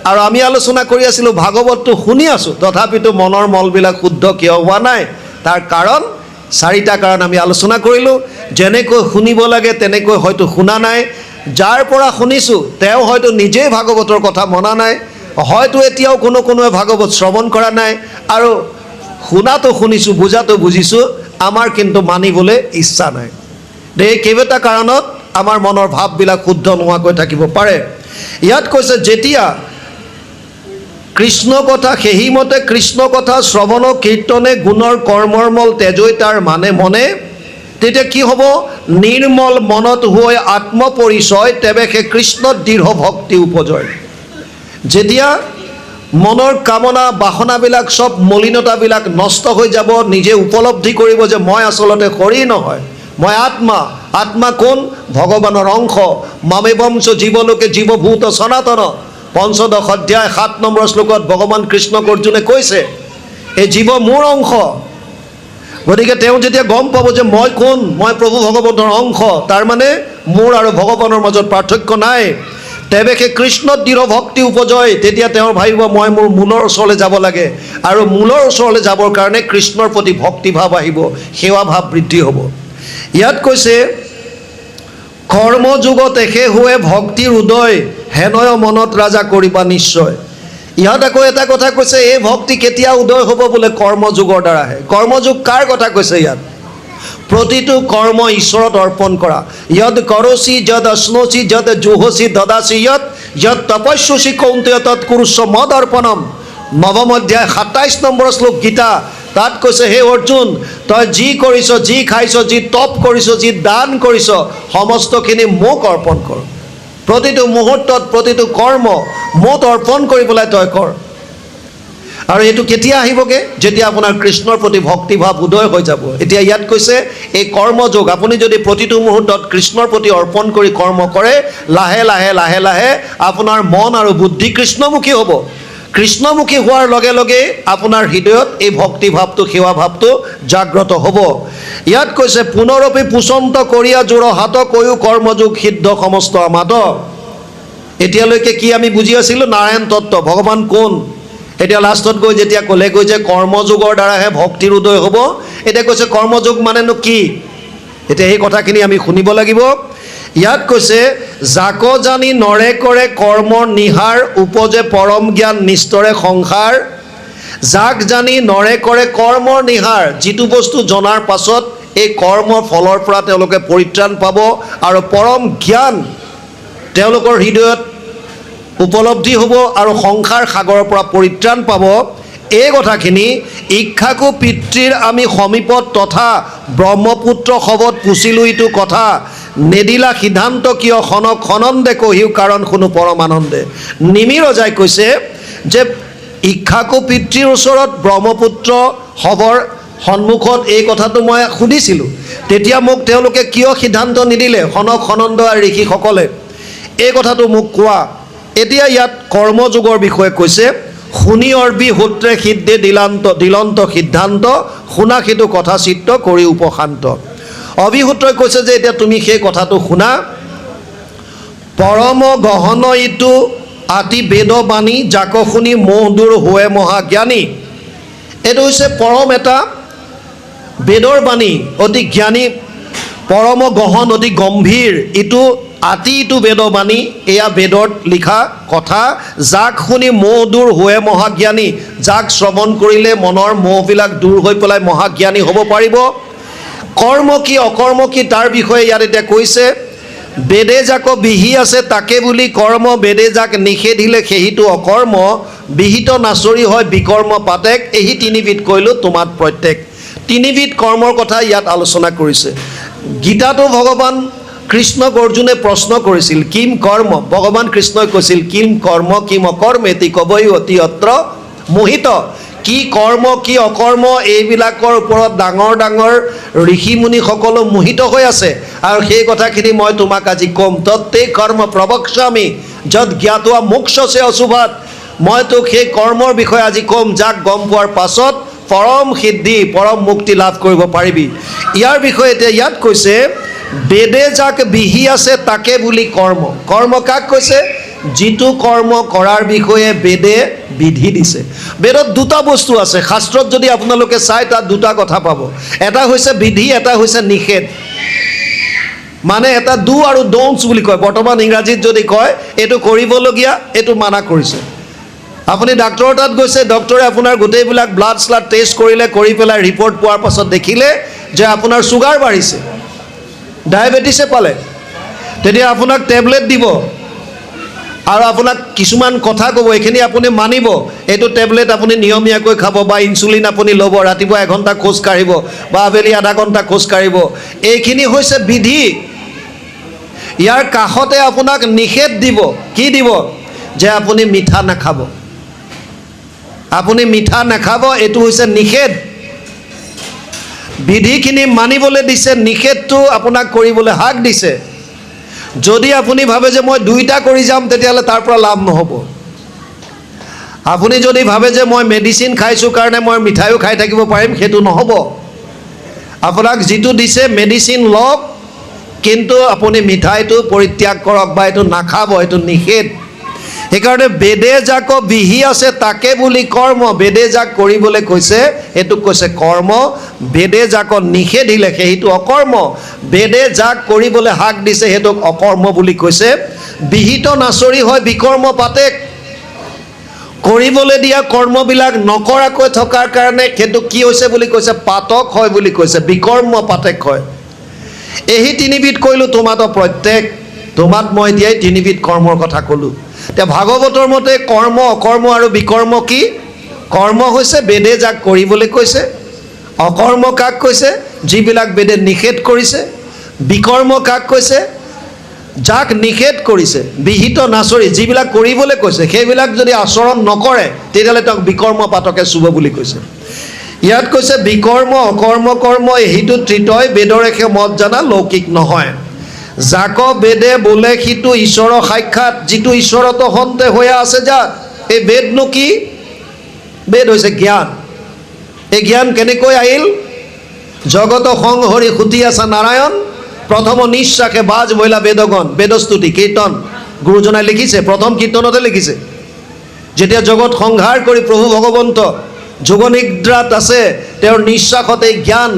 আৰু আমি আলোচনা কৰি আছিলোঁ ভাগৱতটো শুনি আছোঁ, তথাপিতো মনৰ মলবিলাক শুদ্ধ কিয় হোৱা নাই? তাৰ কাৰণ 4টা কাৰণ আমি আলোচনা কৰিলোঁ। যেনেকৈ শুনিব লাগে তেনেকৈ হয়তো শুনা নাই, যাৰ পৰা শুনিছোঁ তেওঁ হয়তো নিজেই ভাগৱতৰ কথা মনা নাই, হয়তো এতিয়াও কোনোৱে ভাগৱত শ্ৰৱণ কৰা নাই, আৰু শুনাটো শুনিছোঁ, বুজাটো বুজিছোঁ, আমাৰ কিন্তু মানিবলৈ ইচ্ছা নাই। এই কেইবাটা কাৰণত আমাৰ মনৰ ভাৱবিলাক শুদ্ধ নোহোৱাকৈ থাকিব পাৰে। ইয়াত কৈছে যেতিয়া কৃষ্ণ কথা সেইমতে কৃষ্ণ কথা শ্ৰৱণ কীৰ্তনে গুণৰ কৰ্মৰ মল তেজৈ তাৰ মানে মনে, তেতিয়া কি হ'ব? নিৰ্মল মনত হৈ আত্মপৰিচয়, তেবে সেই কৃষ্ণত দৃঢ় ভক্তি উপজয়। যেতিয়া মনৰ কামনা বাসনাবিলাক চব মলিনতাবিলাক নষ্ট হৈ যাব, নিজে উপলব্ধি কৰিব যে মই আচলতে শৰীৰ নহয়, মই আত্মা। আত্মা কোন? ভগৱানৰ অংশ। মামেবংশ জীৱলোকে জীৱভূত সনাতন, 15 অধ্যায় 7 নম্বৰ শ্লোকত ভগৱান কৃষ্ণক অৰ্জুনে কৈছে এই জীৱ মোৰ অংশ। গতিকে তেওঁ যেতিয়া গম পাব যে মই কোন, মই প্ৰভু ভগৱন্তৰ অংশ, তাৰ মানে মোৰ আৰু ভগৱানৰ মাজত পাৰ্থক্য নাই, তেবে সেই কৃষ্ণত দৃঢ় ভক্তি উপজয়। তেতিয়া তেওঁ ভাবিব মই মোৰ মূলৰ ওচৰলৈ যাব লাগে, আৰু মূলৰ ওচৰলৈ যাবৰ কাৰণে কৃষ্ণৰ প্ৰতি ভক্তিভাৱ আহিব, সেৱা ভাৱ বৃদ্ধি হ'ব। ইয়াত কৈছে কৰ্মযুগত এসে হোৱে ভক্তিৰ উদয়, হেনয় মনত ৰাজা কৰিবা নিশ্চয়। ইয়াত আকৌ এটা কথা কৈছে, এই ভক্তি কেতিয়া উদয় হ'ব বোলে? কৰ্মযুগৰ দ্বাৰাহে। কৰ্মযুগ কাৰ কথা কৈছে ইয়াত? প্ৰতিটো কৰ্ম ঈশ্বৰত অৰ্পণ কৰা। যদ কৰচি যদ অশ্নোচি যদ জুহচি দদাচি যদ তপস্যসি কৌন্তেয় তৎ কুৰুস্ব মদ অৰ্পণম, 9ম অধ্যায় 27 নম্বৰ শ্লোক গীতা। তাত কৈছে হে অৰ্জুন, তই যি কৰিছ, যি খাইছ, যি তপ কৰিছ, যি দান কৰিছ, সমস্তখিনি মোক অৰ্পণ কৰ। প্ৰতিটো মুহূৰ্তত প্ৰতিটো কৰ্ম মোক অৰ্পণ কৰি পেলাই তই কৰ। আৰু এইটো কেতিয়া আহিবগৈ? যেতিয়া আপোনাৰ কৃষ্ণৰ প্ৰতি ভক্তিভাৱ উদয় হৈ যাব। এতিয়া ইয়াত কৈছে এই কৰ্মযোগ আপুনি যদি প্ৰতিটো মুহূৰ্তত কৃষ্ণৰ প্ৰতি অৰ্পণ কৰি কৰ্ম কৰে, লাহে লাহে লাহে লাহে আপোনাৰ মন আৰু বুদ্ধি কৃষ্ণমুখী হ'ব। কৃষ্ণমুখী হোৱাৰ লগে লগে আপোনাৰ হৃদয়ত এই ভক্তিভাৱটো, সেৱা ভাৱটো জাগ্ৰত হ'ব। ইয়াত কৈছে পুনৰপি পুচন্ত কৰিয়া জোৰ হাত কৈও কৰ্মযোগ সিদ্ধ সমস্ত আমাদ। এতিয়ালৈকে কি আমি বুজি আছিলোঁ? নাৰায়ণ তত্ত্ব, ভগৱান কোন। এতিয়া লাষ্টত গৈ যেতিয়া ক'লেগৈ যে কৰ্মযোগৰ দ্বাৰাহে ভক্তিৰ উদয় হ'ব, এতিয়া কৈছে কৰ্মযোগ মানেনো কি? এতিয়া সেই কথাখিনি আমি শুনিব লাগিব। ইয়াত কৈছে জাক জানি নৰে কৰে কৰ্ম নিহাৰ, উপজে পৰম জ্ঞান নিস্তৰে সংসাৰ। যাক জানি নৰে কৰে কৰ্মৰ নিহাৰ, যিটো বস্তু জনাৰ পাছত এই কৰ্মৰ ফলৰ পৰা তেওঁলোকে পৰিত্ৰাণ পাব, আৰু পৰম জ্ঞান তেওঁলোকৰ হৃদয়ত উপলব্ধি হ'ব, আৰু সংসাৰ সাগৰৰ পৰা পৰিত্ৰাণ পাব। এই কথাখিনি ইক্ষাকু পিতৃৰ আমি সমীপত তথা ব্ৰহ্মপুত্ৰ সবত পুছিলো ইটো কথা নেদিলা সিদ্ধান্ত কিয় খনন্দে কহিও কাৰণ শুনো পৰমানন্দে। নিমি ৰজাই কৈছে যে ইক্ষাকু পিতৃৰ ওচৰত ব্ৰহ্মপুত্ৰ সবৰ সন্মুখত এই কথাটো মই সুধিছিলোঁ, তেতিয়া মোক তেওঁলোকে কিয় সিদ্ধান্ত নিদিলে খনন্দ আৰু ঋষিসকলে, এই কথাটো মোক কোৱা। এতিয়া ইয়াত কৰ্মযোগৰ বিষয়ে কৈছে, শুনি অৰ্বি সূত্ৰে সিদ্ধে দিলন্ত সিদ্ধান্ত শুনা সেইটো কথা চিত্ত কৰি উপশান্ত। অভিসূত্ৰই কৈছে যে এতিয়া তুমি সেই কথাটো শুনা। পৰম গহন ইটো আতি বেদবাণী যাক শুনি মোহ দূৰ হোৱে মহাজ্ঞানী। এইটো হৈছে পৰম এটা বেদৰ বাণী, অতি জ্ঞানী, পৰম গহন অতি গম্ভীৰ, ইটো বেদবাণী, এয়া বেদত লিখা কথা। যাক শুনি মোহ দূৰ হোৱে মহাজ্ঞানী, যাক শ্ৰৱণ কৰিলে মনৰ মোহবিলাক দূৰ হৈ পেলাই মহাজ্ঞানী হ'ব পাৰিব। কৰ্ম কি অকৰ্ম কি তাৰ বিষয়ে ইয়াত এতিয়া কৈছে। বেদে যাক বিহি আছে তাকে বুলি কৰ্ম, বেদে যাক নিষেধিলে সেহিটো অকৰ্ম, বিহিত নাচৰি হয় বিকৰ্ম পাতেক, এই তিনিবিধ কৈলোঁ তোমাত প্ৰত্যেক। তিনিবিধ কৰ্মৰ কথা ইয়াত আলোচনা কৰিছে। গীতাটো ভগৱান কৃষ্ণক অৰ্জুনে প্ৰশ্ন কৰিছিল, কিম কৰ্ম, ভগৱান কৃষ্ণই কৈছিল কিম কৰ্ম কিম অকৰ্ম এতি কবই অতি অত্ৰ মোহিত। কি কৰ্ম কি অকৰ্ম এইবিলাকৰ ওপৰত ডাঙৰ ডাঙৰ ঋষিমুনিসকলো মোহিত হৈ আছে, আৰু সেই কথাখিনি মই তোমাক আজি ক'ম। তত্তে কৰ্ম প্ৰবক্ষ্যামি যত জ্ঞাতোৱা মোক্ষসে অশুভাত, মই তোক সেই কৰ্মৰ বিষয়ে আজি ক'ম, যাক গম পোৱাৰ পাছত পৰম সিদ্ধি পৰম মুক্তি লাভ কৰিব পাৰিবি। ইয়াৰ বিষয়ে এতিয়া ইয়াত কৈছে, বেদে যাক বিহি আছে তাকে বুলি কৰ্ম। কৰ্ম কাক কৈছে? যিটো কৰ্ম কৰাৰ বিষয়ে বেদে বিধি দিছে। বেদত দুটা বস্তু আছে, শাস্ত্ৰত যদি আপোনালোকে চায় তাত দুটা কথা পাব, এটা হৈছে বিধি, এটা হৈছে নিষেধ। মানে এটা ডু আৰু ডোন্টছ বুলি কয়, বৰ্তমান ইংৰাজীত যদি কয় এইটো কৰিবলগীয়া, এইটো মানা কৰিছে। আপুনি ডাক্তৰৰ তাত গৈছে, ডক্তৰে আপোনাৰ গোটেইবিলাক ব্লাড শ্লাড টেষ্ট কৰিলে, কৰি পেলাই ৰিপৰ্ট পোৱাৰ পাছত দেখিলে যে আপোনাৰ চুগাৰ বাঢ়িছে, ডায়েবেটিছে পালে, তেতিয়া আপোনাক টেবলেট দিব আৰু আপোনাক কিছুমান কথা ক'ব, এইখিনি আপুনি মানিব, এইটো টেবলেট আপুনি নিয়মীয়াকৈ খাব, বা ইনচুলিন আপুনি ল'ব, ৰাতিপুৱা এঘণ্টা খোজ কাঢ়িব বা আবেলি আধা ঘণ্টা খোজ কাঢ়িব, এইখিনি হৈছে বিধি। ইয়াৰ কাষতে আপোনাক নিষেধ দিব। কি দিব? যে আপুনি মিঠা নাখাব, আপুনি মিঠা নাখাব, এইটো হৈছে নিষেধ। বিধিখিনি মানিবলৈ দিছে, নিষেধটো আপোনাক কৰিবলৈ হাক দিছে। যদি আপুনি ভাবে যে মই দুইটা কৰি যাম, তেতিয়াহ'লে তাৰ পৰা লাভ নহ'ব। আপুনি যদি ভাবে যে মই মেডিচিন খাইছোঁ কাৰণে মই মিঠাইও খাই থাকিব পাৰিম, সেইটো নহ'ব। আপোনাক যিটো দিছে মেডিচিন লওক, কিন্তু আপুনি মিঠাইটো পৰিত্যাগ কৰক বা এইটো নাখাব, এইটো নিষেধ। সেইকাৰণে বেদে যাক বিহি আছে তাকে বুলি কৰ্ম, বেদে যাক কৰিবলৈ কৈছে সেইটোক কৈছে কৰ্ম, বেদে যাক নিষেধিলে সেইটো অকৰ্ম, বেদে যাক কৰিবলৈ হাক দিছে সেইটোক অকৰ্ম বুলি কৈছে। বিহিত নাচৰি হয় বিকৰ্ম পাতেক, কৰিবলৈ দিয়া কৰ্মবিলাক নকৰাকৈ থকাৰ কাৰণে সেইটো কি হৈছে বুলি কৈছে? পাতক হয় বুলি কৈছে, বিকৰ্ম পাতেক হয়। এই তিনিবিধ কৈলোঁ তোমাত প্ৰত্যেক। তোমাত মই এতিয়াই তিনিবিধ কৰ্মৰ কথা ক'লোঁ। এতিয়া ভাগৱতৰ মতে কৰ্ম অকৰ্ম আৰু বিকৰ্ম কি? কৰ্ম হৈছে বেদে যাক কৰিবলৈ কৈছে, অকৰ্ম কাক কৈছে? যিবিলাক বেদে নিষেধ কৰিছে। বিকৰ্ম কাক কৈছে? যাক নিষেধ কৰিছে, বিহিত নাচৰি যিবিলাক কৰিবলৈ কৈছে সেইবিলাক যদি আচৰণ নকৰে তেতিয়াহ'লে তেওঁক বিকৰ্ম পাতকে চুব বুলি কৈছে। ইয়াত কৈছে বিকৰ্ম অকৰ্ম কৰ্ম সেইটো তৃতয় বেদৰেখে মত জানা লৌকিক নহয়। যাক বেদে বোলে সিটো ঈশ্বৰৰ সাক্ষাৎ, যিটো ঈশ্বৰত সন্তে হৈ আছে যাত। এই বেদনো কি? বেদ হৈছে জ্ঞান। এই জ্ঞান কেনেকৈ আহিল? জগত সংহৰি সুতি আছা নাৰায়ণ, প্ৰথম নিশ্বাসে বাজ বইলা বেদগণ। বেদস্তুতি কীৰ্তন গুৰুজনাই লিখিছে, প্ৰথম কীৰ্তনতে লিখিছে। যেতিয়া জগত সংহাৰ কৰি প্ৰভু ভগৱন্ত যোগনিদ্ৰাত আছে, তেওঁৰ নিশ্বাসত এই জ্ঞান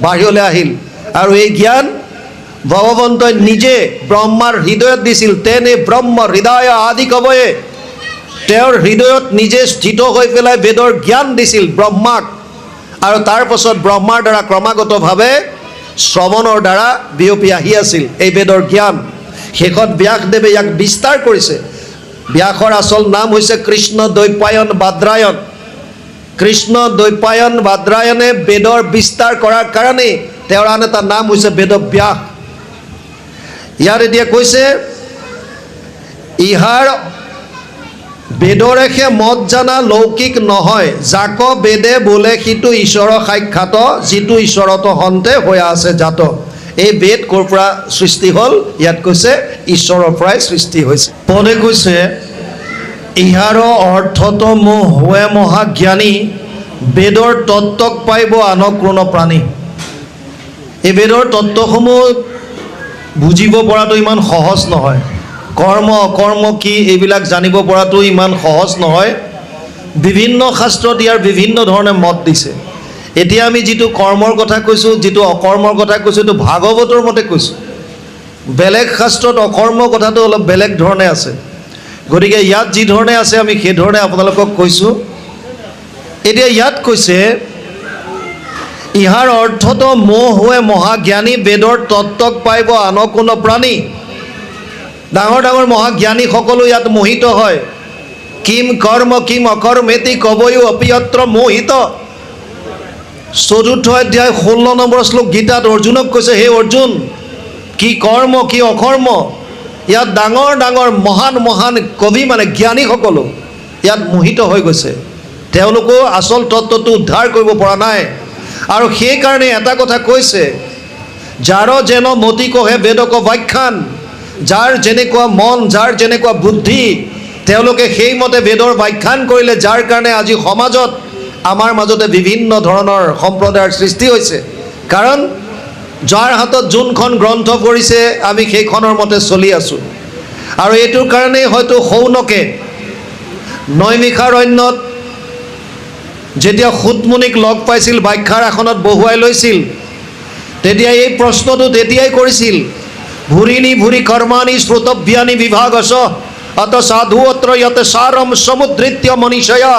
বাহিৰলৈ আহিল, আৰু এই জ্ঞান ভগৱন্তই নিজে ব্ৰহ্মাৰ হৃদয়ত দিছিল। তেনে ব্ৰহ্ম হৃদয় আদি কবয়ে, তেওঁৰ হৃদয়ত নিজে স্থিত হৈ পেলাই বেদৰ জ্ঞান দিছিল ব্ৰহ্মাক, আৰু তাৰ পাছত ব্ৰহ্মাৰ দ্বাৰা ক্ৰমাগতভাৱে শ্ৰৱণৰ দ্বাৰা বিয়পি আহি আছিল এই বেদৰ জ্ঞান। শেষত ব্যাসদেৱে ইয়াক বিস্তাৰ কৰিছে। ব্যাসৰ আচল নাম হৈছে কৃষ্ণ দ্বৈপায়ন বাদ্ৰায়ণ। কৃষ্ণ দ্বৈপায়ন বাদ্ৰায়ণে বেদৰ বিস্তাৰ কৰাৰ কাৰণে তেওঁৰ আন এটা নাম হৈছে বেদব্যাস। ইয়াত এতিয়া কৈছে ইহাৰ বেদৰেহে মত জানা লৌকিক নহয়, যাক বেদে বোলে সিটো ঈশ্বৰৰ সাক্ষাৎ, যিটো ঈশ্বৰত হন্তে হৈ আছে জাত। এই বেদ ক'ৰ পৰা সৃষ্টি হ'ল? ইয়াত কৈছে ঈশ্বৰৰ পৰাই সৃষ্টি হৈছে। পদে কৈছে ইহাৰ অৰ্থত মোহ হোৱে মহাজ্ঞানী, বেদৰ তত্ত্বক পাইব আনকূৰ্ণ প্ৰাণী। এই বেদৰ তত্ত্বসমূহ বুজিব পৰাটো ইমান সহজ নহয়। কৰ্ম অকৰ্ম কি এইবিলাক জানিব পৰাটো ইমান সহজ নহয়। বিভিন্ন শাস্ত্ৰত ইয়াৰ বিভিন্ন ধৰণে মত দিছে। এতিয়া আমি যিটো কৰ্মৰ কথা কৈছোঁ, যিটো অকৰ্মৰ কথা কৈছোঁ, এইটো ভাগৱতৰ মতে কৈছোঁ। বেলেগ শাস্ত্ৰত অকৰ্মৰ কথাটো অলপ বেলেগ ধৰণে আছে। গতিকে ইয়াত যি ধৰণে আছে আমি সেই ধৰণে আপোনালোকক কৈছোঁ। এতিয়া ইয়াত কৈছে ইহাৰ অৰ্থত মোহ হোৱে মহাজ্ঞানী, বেদৰ তত্ত্বক পাইব আনকূৰ্ণ প্ৰাণী। ডাঙৰ ডাঙৰ মহাজ্ঞানীসকলো ইয়াত মোহিত হয়। কিম কৰ্ম কিম অকৰ্মেতি কবয়ো অপিয়ত্ৰ মোহিত। ৪ৰ্থ অধ্যায় ১৬ নম্বৰ শ্লোক গীতাত অৰ্জুনক কৈছে, হে অৰ্জুন, কি কৰ্ম কি অকৰ্ম। ইয়াত ডাঙৰ ডাঙৰ মহান মহান কবি মানে জ্ঞানীসকলো ইয়াত মোহিত হৈ গৈছে। তেওঁলোকেও আচল তত্ত্বটো উদ্ধাৰ কৰিব পৰা নাই। আৰু সেইকাৰণে এটা কথা কৈছে, যাৰ যেন মতি কহে বেদক ব্যাখ্যান। যাৰ যেনেকুৱা মন, যাৰ যেনেকুৱা বুদ্ধি, তেওঁলোকে সেইমতে বেদৰ ব্যাখ্যান কৰিলে, যাৰ কাৰণে আজি সমাজত আমাৰ মাজতে বিভিন্ন ধৰণৰ সম্প্ৰদায়ৰ সৃষ্টি হৈছে। কাৰণ যাৰ হাতত যোনখন গ্ৰন্থ পৰিছে আমি সেইখনৰ মতে চলি আছোঁ। আৰু এইটোৰ কাৰণেই হয়তো শৌনকে নৈমিষাৰণ্যত যেতিয়া সূতমুনিক লগ পাইছিল, ব্যাখ্যাৰ আসনত বহুৱাই লৈছিল, তেতিয়া এই প্ৰশ্নটো তেতিয়াই কৰিছিল, ভূৰিণী ভূৰি কৰ্মাণি শ্ৰোতব্যানি বিভাগশ অত সাধু অত্ৰ যত সাৰম সমুদ্ৰিত্য মনীষয়া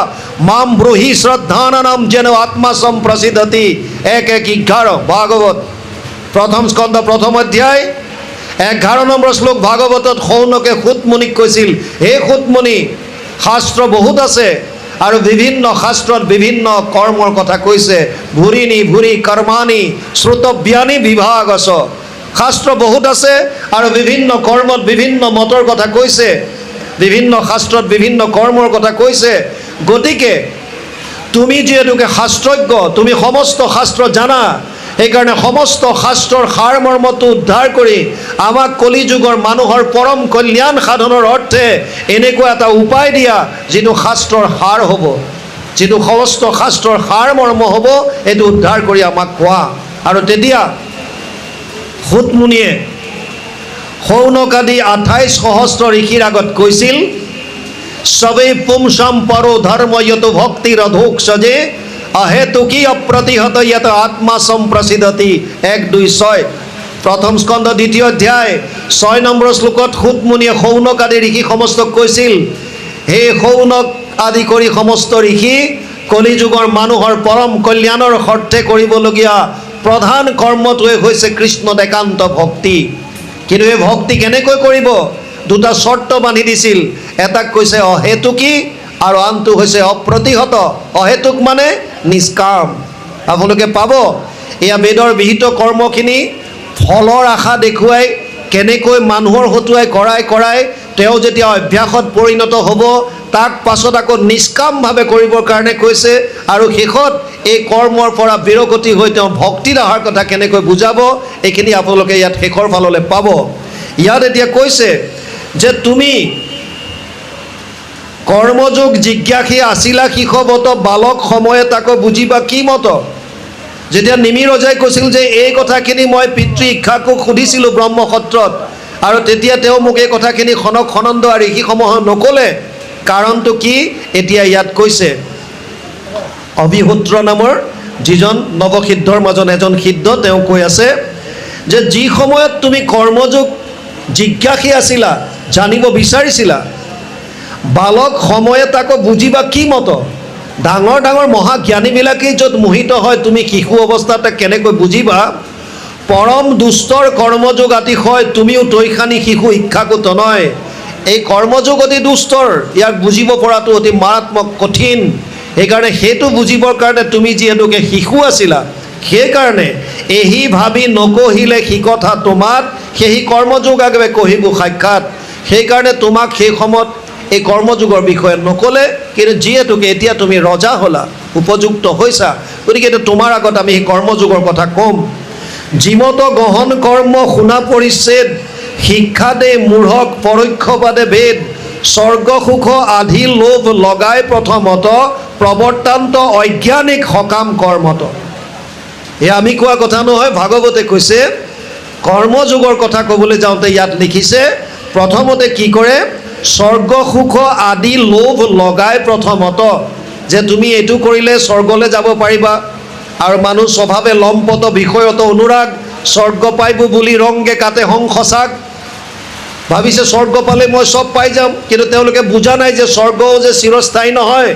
মাম ব্ৰূহি শ্ৰদ্ধানানাম যেন আত্মা সম্প্ৰসিদ্ধতি। ১:১:১১ ভাগৱত প্ৰথম স্কন্ধ প্ৰথম অধ্যায় ১১ নম্বৰ শ্লোক ভাগৱতত শৌনকে সূতমুনিক কৈছিল, হে সূতমুনি, শাস্ত্ৰ বহুত আছে আৰু বিভিন্ন শাস্ত্ৰত বিভিন্ন কৰ্মৰ কথা কৈছে। ভূৰিণী ভূৰি কৰ্মাণি শ্ৰোতব্যানি বিভাগশ। শাস্ত্ৰ বহুত আছে আৰু বিভিন্ন কৰ্মত বিভিন্ন মতৰ কথা কৈছে, বিভিন্ন শাস্ত্ৰত বিভিন্ন কৰ্মৰ কথা কৈছে। গতিকে তুমি যিহেতুকে শাস্ত্ৰজ্ঞ, তুমি সমস্ত শাস্ত্ৰ জানা, সেইকাৰণে সমস্ত শাস্ত্ৰৰ সাৰ মৰ্মটো উদ্ধাৰ কৰি আমাক কলিযুগৰ মানুহৰ পৰম কল্যাণ সাধনৰ অৰ্থে এনেকুৱা এটা উপায় দিয়া, যিটো শাস্ত্ৰৰ সাৰ হ'ব, যিটো সমস্ত শাস্ত্ৰৰ সাৰ মৰ্ম হ'ব, এইটো উদ্ধাৰ কৰি আমাক কোৱা। আৰু তেতিয়া সূতমুনিয়ে শৌনক আদি ২৮ সহস্ৰ ঋষিৰ আগত কৈছিল, সবেই পুংসাম পৰো ধৰ্ম যত ভক্তিৰ অধোক সজে অহেতুকি অপ্ৰতিহত যত আত্মা সম্প্ৰসিদ্ধতি। ১:২:৬ প্ৰথম স্কন্ধ ২য় অধ্যায় ৬ নম্বৰ শ্লোকত সূতমুনিয়ে শৌনক আদি ঋষি সমস্তক কৈছিল, হে শৌনক আদি কৰি সমস্ত ঋষি, কলিযুগৰ মানুহৰ পৰম কল্যাণৰ অৰ্থে কৰিবলগীয়া প্ৰধান কৰ্মটোৱে হৈছে কৃষ্ণত একান্ত ভক্তি। কিন্তু এই ভক্তি কেনেকৈ কৰিব? দুটা চৰ্ত বান্ধি দিছিল। এটাক কৈছে অহেতুকী আৰু আনটো হৈছে অপ্ৰতিহত। অহেতুক মানে নিষ্কাম। আপোনালোকে পাব এয়া বেদৰ বিহিত কৰ্মখিনি ফলৰ আশা দেখুৱাই কেনেকৈ মানুহৰ হতুৱাই কৰাই কৰাই তেওঁ যেতিয়া অভ্যাসত পৰিণত হ'ব, তাক পাছত আকৌ নিষ্কামভাৱে কৰিবৰ কাৰণে কৈছে। আৰু শেষত এই কৰ্মৰ পৰা বিৰগতি হৈ তেওঁ ভক্তিত অহাৰ কথা কেনেকৈ বুজাব, এইখিনি আপোনালোকে ইয়াত শেষৰ ফাললৈ পাব। ইয়াত এতিয়া কৈছে যে তুমি কৰ্মযোগ জিজ্ঞাসী আছিলা শিশৱত, বালক সময়ে তাকো বুজিবা কি মত। যেতিয়া নিমি ৰজাই কৈছিল যে এই কথাখিনি মই পিতৃ ইক্ষাকো সুধিছিলোঁ ব্ৰহ্মসত্ৰত, আৰু তেতিয়া তেওঁ মোক এই কথাখিনি সনক সনন্দ আৰু ঋষিসমূহ নক'লে। কাৰণটো কি? এতিয়া ইয়াত কৈছে, অভিহূত্ৰ নামৰ যিজন নৱসিদ্ধৰ মাজত এজন সিদ্ধ, তেওঁ কৈ আছে যে যি সময়ত তুমি কৰ্মযোগ জিজ্ঞাসী আছিলা, জানিব বিচাৰিছিলা, বালক সময়ে তাকো বুজিবা কি মত। ডাঙৰ ডাঙৰ মহাজ্ঞানীবিলাকেই য'ত মোহিত হয়, তুমি শিশু অৱস্থাতে কেনেকৈ বুজিবা? পৰম দুষ্টৰ কৰ্মযোগ আতিশয়, তুমিও তৈখানি শিশু ইক্ষাকো তনয়। এই কৰ্মযোগ অতি দুষ্টৰ, ইয়াক বুজিব পৰাটো অতি মাৰাত্মক কঠিন। সেইকাৰণে সেইটো বুজিবৰ কাৰণে তুমি যিহেতুকে শিশু আছিলা, সেইকাৰণে এহি ভাবি নকহিলে সি কথা তোমাত সেই কৰ্মযোগ আগবে কহিব সাক্ষাৎ। সেইকাৰণে তোমাক সেই সময়ত এই কৰ্মযোগৰ বিষয়ে নক'লে, কিন্তু যিহেতুকে এতিয়া তুমি ৰজা হ'লা, উপযুক্ত হৈছা, গতিকে এতিয়া তোমাৰ আগত আমি সেই কৰ্মযোগৰ কথা ক'ম। জীমত গহন কৰ্ম শুনা পৰিচ্ছেদ, শিক্ষা দে মূঢ়ক পৰোক্ষবাদে ভেদ, স্বৰ্গ সুখ আধি লোভ লগাই প্ৰথমত, প্ৰৱৰ্তান্ত অজ্ঞানিক সকাম কৰ্মত। এয়া আমি কোৱা কথা নহয়, ভাগৱতে কৈছে। কৰ্মযোগৰ কথা ক'বলৈ যাওঁতে ইয়াত লিখিছে, প্ৰথমতে কি কৰে, স্বৰ্গ সুখ আদি লোভ লগাই প্ৰথমত, যে তুমি এইটো কৰিলে স্বৰ্গলৈ যাব পাৰিবা, আৰু মানুহ স্বভাৱে লম্পট বিষয়ত অনুৰাগ, স্বৰ্গ পাইব বুলি ৰংগে কাটে সংসচাক। ভাবিছে স্বৰ্গ পালে মই চব পাই যাম, কিন্তু তেওঁলোকে বুজা নাই যে স্বৰ্গও যে চিৰস্থায়ী নহয়,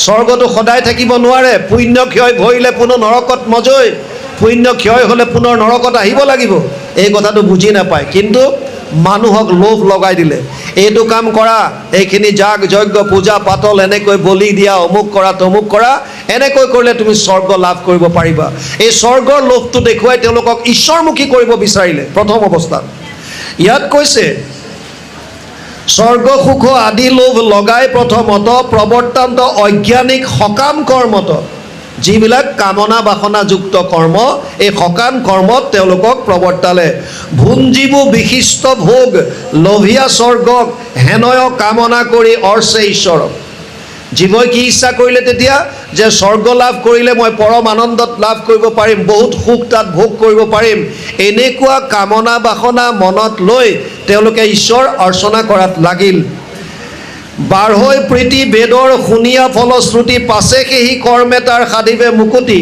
স্বৰ্গটো সদায় থাকিব নোৱাৰে। পুণ্য ক্ষয় ভৰিলে পুনৰ নৰকত মজৈ, পুণ্য ক্ষয় হ'লে পুনৰ নৰকত আহিব লাগিব, এই কথাটো বুজি নাপায়। কিন্তু মানুহক লোভ লগাই দিলে, এইটো কাম কৰা, এইখিনি যাগ যজ্ঞ পূজা পাতল এনেকৈ বলি দিয়া, অমুক কৰা তমুক কৰা, এনেকৈ কৰিলে তুমি স্বৰ্গ লাভ কৰিব পাৰিবা। এই স্বৰ্গৰ লোভটো দেখুৱাই তেওঁলোকক ঈশ্বৰমুখী কৰিব বিচাৰিলে প্ৰথম অৱস্থাত। ইয়াত কৈছে স্বৰ্গ সুখ আদি লোভ লগাই প্ৰথমত, প্ৰৱৰ্তান্ত অজ্ঞানিক সকাম কৰ্মত। যিবিলাক কামনা বাসনাযুক্ত কৰ্ম, এই সকাম কৰ্মত তেওঁলোকক প্ৰৱৰ্তালে। ভুঞ্জীবু বিশিষ্ট ভোগ লোভিয়া স্বৰ্গক, হেনয় কামনা কৰি অৰ্চে ঈশ্বৰক। জীৱই কি ইচ্ছা কৰিলে তেতিয়া, যে স্বৰ্গ লাভ কৰিলে মই পৰম আনন্দত লাভ কৰিব পাৰিম, বহুত সুখ তাত ভোগ কৰিব পাৰিম, এনেকুৱা কামনা বাসনা মনত লৈ তেওঁলোকে ঈশ্বৰ অৰ্চনা কৰাত লাগিল। বাঢ়ৈ প্ৰীতি বেদৰ শুনিয়া ফলশ্ৰুতি, পাছে সেই কৰ্মে তাৰ সাধিবে মুকুতি,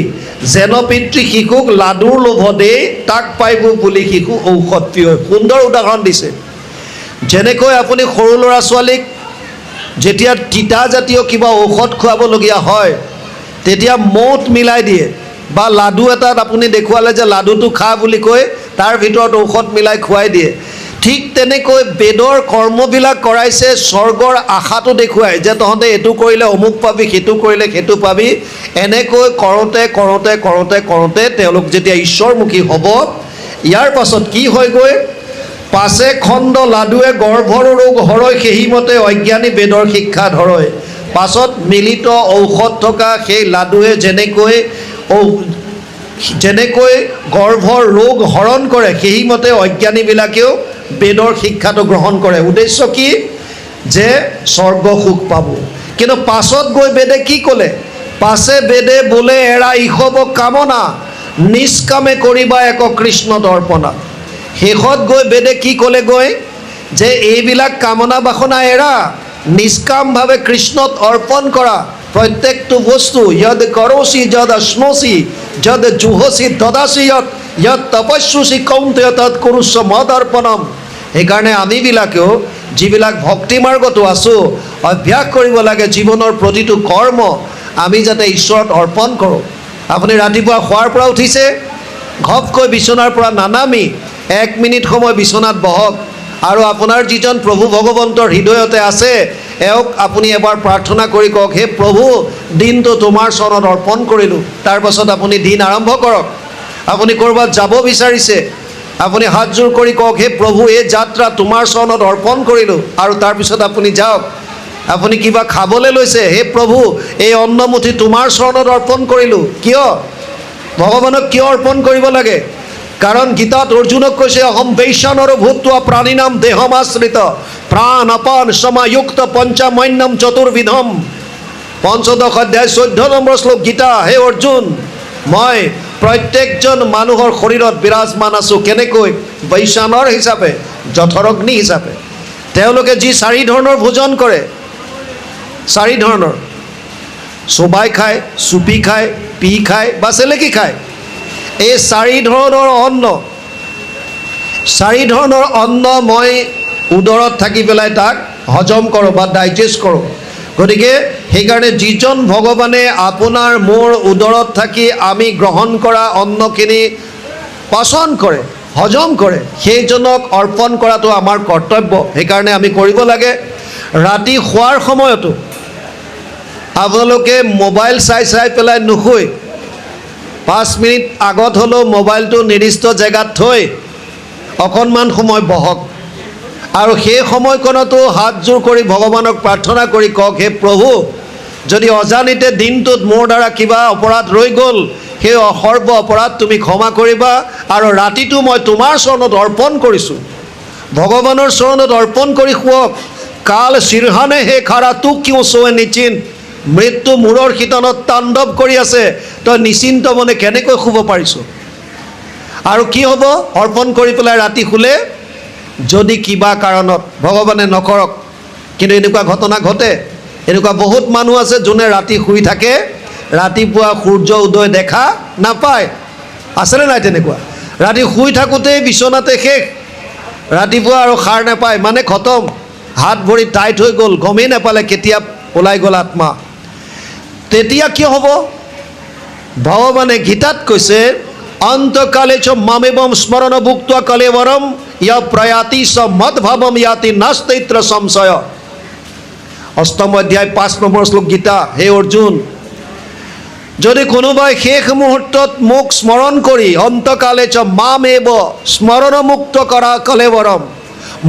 যেন পিতৃ শিশুক লাডুৰ লোভ দেই, তাক পাইব বুলি শিশু ঔষধ প্ৰিয়। সুন্দৰ উদাহৰণ দিছে। যেনেকৈ আপুনি সৰু ল'ৰা ছোৱালীক যেতিয়া তিতা জাতীয় কিবা ঔষধ খুৱাবলগীয়া হয়, তেতিয়া মৌত মিলাই দিয়ে, বা লাডু এটাত আপুনি দেখুৱালে যে লাডুটো খা বুলি কৈ তাৰ ভিতৰত ঔষধ মিলাই খুৱাই দিয়ে। ঠিক তেনেকৈ বেদৰ কৰ্মবিলাক কৰাইছে স্বৰ্গৰ আশাটো দেখুৱাই, যে তহঁতে এইটো কৰিলে অমুক পাবি, সেইটো কৰিলে সেইটো পাবি। এনেকৈ কৰোঁতে কৰোঁতে কৰোঁতে কৰোঁতে তেওঁলোক যেতিয়া ঈশ্বৰমুখী হ'ব, ইয়াৰ পাছত কি হয়গৈ, পাছে খণ্ড লাডুৱে গৰ্ভৰ ৰোগ হৰয়, সেইমতে অজ্ঞানী বেদৰ শিক্ষা ধৰয়। পাছত মিলিত ঔষধ থকা সেই লাডুৱে যেনেকৈ গৰ্ভৰ ৰোগ হৰণ কৰে, সেইমতে অজ্ঞানীবিলাকেও বেদৰ শিক্ষাটো গ্ৰহণ কৰে। উদ্দেশ্য কি, যে স্বৰ্গ সুখ পাব। কিন্তু পাছত গৈ বেদে কি ক'লে, পাছে বেদে বোলে এৰা ইষব কামনা, নিষ্কামে কৰিবা এক কৃষ্ণ দৰ্পণা। শেষত গৈ বেদে কি ক'লেগৈ, যে এইবিলাক কামনা বাসনা এৰা, নিষ্কামভাৱে কৃষ্ণত অৰ্পণ কৰা। প্ৰত্যেকটো বস্তু যদ কৰচি যদ অশ্নচি যদ জুহচি দদাচি যদ তপস্যুচি কৌন্তেয় তৎ কুৰুস্ব মদৰ্পণম। সেইকাৰণে আমিবিলাকেও যিবিলাক ভক্তি মাৰ্গতো আছোঁ, অভ্যাস কৰিব লাগে জীৱনৰ প্ৰতিটো কৰ্ম আমি যাতে ঈশ্বৰত অৰ্পণ কৰোঁ। আপুনি ৰাতিপুৱা শোৱাৰ পৰা উঠিছে, ঘপকৈ বিচনাৰ পৰা নানামি 1 মিনিট সময় বিচনাত বহক, আৰু আপোনাৰ যিজন প্ৰভু ভগৱন্তৰ হৃদয়তে আছে, এওঁক আপুনি এবাৰ প্ৰাৰ্থনা কৰি কওক, হে প্ৰভু, দিনটো তোমাৰ চৰণত অৰ্পণ কৰিলোঁ। তাৰ পাছত আপুনি দিন আৰম্ভ কৰক। আপুনি ক'ৰবাত যাব বিচাৰিছে, আপুনি হাতযোৰ কৰি কওক, হে প্ৰভু, এই যাত্ৰা তোমাৰ চৰণত অৰ্পণ কৰিলোঁ, আৰু তাৰপিছত আপুনি যাওক। আপুনি কিবা খাবলৈ লৈছে, হে প্ৰভু, এই অন্নমুঠি তোমাৰ চৰণত অৰ্পণ কৰিলোঁ। কিয় ভগৱানক কিয় অৰ্পণ কৰিব লাগে? কাৰণ গীতাত অৰ্জুনক কৈছে, অহম বৈশ্যানৰ ভূত্বা প্ৰাণীনাম দেহমাশ্ৰিত, প্ৰাণ অপান সমাযুক্ত পঞ্চমন্যম চতুৰ্বিধম। ৫দশ অধ্যায় 14 নম্বৰ শ্লোক গীতা। হে অৰ্জুন, মই প্ৰত্যেকজন মানুহৰ শৰীৰত বিৰাজমান আছোঁ। কেনেকৈ? বৈশ্যানৰ হিচাপে, যঠৰগ্নি হিচাপে। তেওঁলোকে যি 4 ধৰণৰ ভোজন কৰে, 4 ধৰণৰ, চোবাই খায়, চুপি খায়, পি খায় বা চেলেকি খায়। এই 4 ধৰণৰ অন্ন, 4 ধৰণৰ অন্ন মই উদৰত থাকি পেলাই তাক হজম কৰোঁ বা ডাইজেষ্ট কৰোঁ। গতিকে সেইকাৰণে যিজন ভগৱানে আপোনাৰ মোৰ উদৰত থাকি আমি গ্ৰহণ কৰা অন্নখিনি পাচন কৰে, হজম কৰে, সেইজনক অৰ্পণ কৰাটো আমাৰ কৰ্তব্য। সেইকাৰণে আমি কৰিব লাগে। ৰাতি শোৱাৰ সময়তো আপোনালোকে মোবাইল চাই চাই পেলাই নুশুই 5 মিনিট আগত হ'লেও মোবাইলটো নিৰ্দিষ্ট জেগাত থৈ অকণমান সময় বহক আৰু সেই সময়কণতো হাতযোৰ কৰি ভগৱানক প্ৰাৰ্থনা কৰি কওক, হে প্ৰভু, যদি অজানিতে দিনটোত মোৰ দ্বাৰা কিবা অপৰাধ ৰৈ গ'ল, সেই সৰ্ব অপৰাধ তুমি ক্ষমা কৰিবা আৰু ৰাতিটো মই তোমাৰ চৰণত অৰ্পণ কৰিছোঁ। ভগৱানৰ চৰণত অৰ্পণ কৰি শুৱক। কাল চিৰহানে হে খাৰা তোক কিয় চোৱে নিচিন্ত, মৃত্যু মূৰৰ শীতনত তাণ্ডৱ কৰি আছে, তই নিশ্চিন্ত মনে কেনেকৈ শুব পাৰিছ? আৰু কি হ'ব? অৰ্পণ কৰি পেলাই ৰাতি শুলে যদি কিবা কাৰণত, ভগৱানে নকৰক, কিন্তু এনেকুৱা ঘটনা ঘটে। এনেকুৱা বহুত মানুহ আছে যোনে ৰাতি শুই থাকে, ৰাতিপুৱা সূৰ্য উদয় দেখা নাপায়। আছেনে নাই তেনেকুৱা? ৰাতি শুই থাকোঁতেই বিচনাতে শেষ, ৰাতিপুৱা আৰু সাৰ নাপায়, মানে খতম, হাত ভৰি টাইট হৈ গ'ল, গমেই নাপালে কেতিয়া ওলাই গ'ল আত্মা। তেতিয়া কি হ'ব? ভগৱানে গীতাত কৈছে, অন্তকালে চ মামেবম স্মৰণ ভুক্ত কলেবৰম ইয় প্ৰয়াতি স মদভাৱম ইয়াতি নাস্তৈত্ৰ সংশয়। 8ম অধ্যায় 5 নম্বৰ শ্লোক গীতা। হে অৰ্জুন, যদি কোনোবাই শেষ মুহূৰ্তত মোক স্মৰণ কৰি অন্তকালে চ মামেব স্মৰণ মুক্ত কৰা কলেবৰম,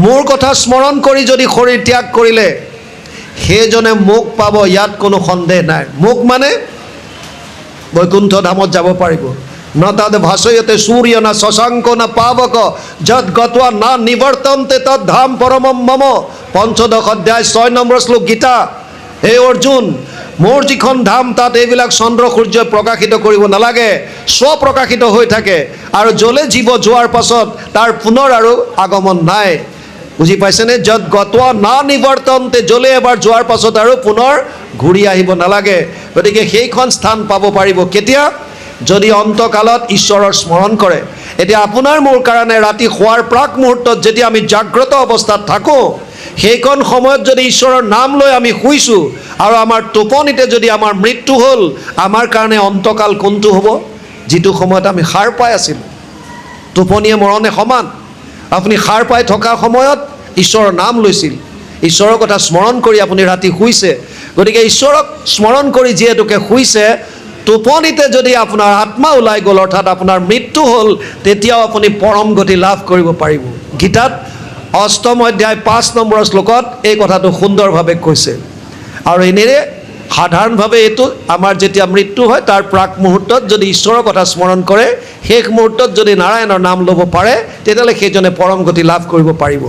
মোৰ কথা স্মৰণ কৰি যদি শৰীৰ ত্যাগ কৰিলে, সেইজনে মোক পাব, ইয়াত কোনো সন্দেহ নাই। মোক মানে বৈকুণ্ঠ ধামত যাব পাৰিব। ন তদ ভাসয়তে সূৰ্য না শশাঙ্ক না পাবক, যদ গত্বা না নিবৰ্তন্তে তদ ধাম পৰমম মম। 5ম অধ্যায় 6 নম্বৰ শ্লোক গীতা। হে অৰ্জুন, মোৰ যিখন ধাম, তাত এইবিলাক চন্দ্ৰ সূৰ্যই প্ৰকাশিত কৰিব নালাগে, স্বপ্ৰকাশিত হৈ থাকে, আৰু জ্বলে জীৱ যোৱাৰ পাছত তাৰ পুনৰ আৰু আগমন নাই। বুজি পাইছেনে? য'ত গত্বা না নিবৰ্তন্তে, জ্বলে এবাৰ যোৱাৰ পাছত আৰু পুনৰ ঘূৰি আহিব নালাগে। গতিকে সেইখন স্থান পাব পাৰিব কেতিয়া? যদি অন্তকালত ঈশ্বৰৰ স্মৰণ কৰে। এতিয়া আপোনাৰ মোৰ কাৰণে ৰাতি শোৱাৰ প্ৰাক মুহূৰ্তত যেতিয়া আমি জাগ্ৰত অৱস্থাত থাকোঁ, সেইকণ সময়ত যদি ঈশ্বৰৰ নাম লৈ আমি শুইছোঁ আৰু আমাৰ টোপনিতে যদি আমাৰ মৃত্যু হ'ল, আমাৰ কাৰণে অন্তকাল কোনটো হ'ব? যিটো সময়ত আমি সাৰ পাই আছিলোঁ। টোপনিয়ে মৰণে সমান। আপুনি সাৰ পাই থকা সময়ত ঈশ্বৰৰ নাম লৈছিল, ঈশ্বৰৰ কথা স্মৰণ কৰি আপুনি ৰাতি শুইছে। গতিকে ঈশ্বৰক স্মৰণ কৰি যিহেতুকে শুইছে, টোপনিতে যদি আপোনাৰ আত্মা ওলাই গ'ল, অৰ্থাৎ আপোনাৰ মৃত্যু হ'ল, তেতিয়াও আপুনি পৰম গতি লাভ কৰিব পাৰিব। গীতাত 8ম অধ্যায় 5 নম্বৰ শ্লোকত এই কথাটো সুন্দৰভাৱে কৈছে। আৰু এনেৰে সাধাৰণভাৱে এইটো আমাৰ যেতিয়া মৃত্যু হয়, তাৰ প্ৰাক মুহূৰ্তত যদি ঈশ্বৰৰ কথা স্মৰণ কৰে, শেষ মুহূৰ্তত যদি নাৰায়ণৰ নাম ল'ব পাৰে, তেতিয়াহ'লে সেইজনে পৰম গতি লাভ কৰিব পাৰিব।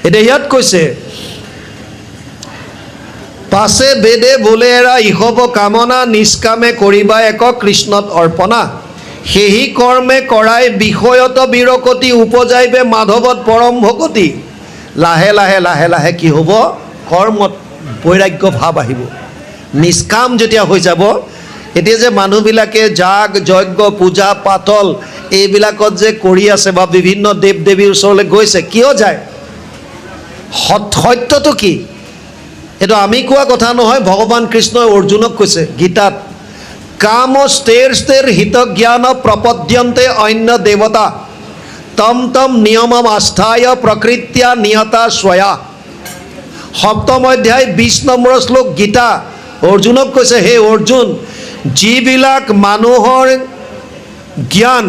এতিয়া ইয়াত কৈছে, পাছে বেদে বোলে এৰা ইহব কামনা, নিষ্কামে কৰিবা এক কৃষ্ণত অৰ্পণা, সেহি কৰ্মে কৰাই বিষয়ত বিৰকতি, উপজাইবে মাধৱত পৰম ভকতি। লাহে লাহে লাহে লাহে কি হ'ব? কৰ্মত বৈৰাগ্য ভাৱ আহিব। নিষ্কাম যেতিয়া হৈ যাব, এতিয়া যে মানুহবিলাকে যাগ যজ্ঞ পূজা পাতল এইবিলাকত যে কৰি আছে বা বিভিন্ন দেৱ দেৱীৰ ওচৰলৈ গৈছে, কিয় যায়? সত্যটো কি? এইটো আমি কোৱা কথা নহয়, ভগৱান কৃষ্ণই অৰ্জুনক কৈছে গীতাত, কাম স্থিৰ স্থিৰ হিত জ্ঞান প্ৰপদ্যন্তে অন্য দেৱতা, তম তম নিয়মম আস্থায় প্ৰকৃত্য়া নিয়তা স্বয়া। 7ম অধ্যায় 20 নম্বৰ শ্লোক গীতা। অৰ্জুনক কৈছে, হে অৰ্জুন, যিবিলাক মানুহৰ জ্ঞান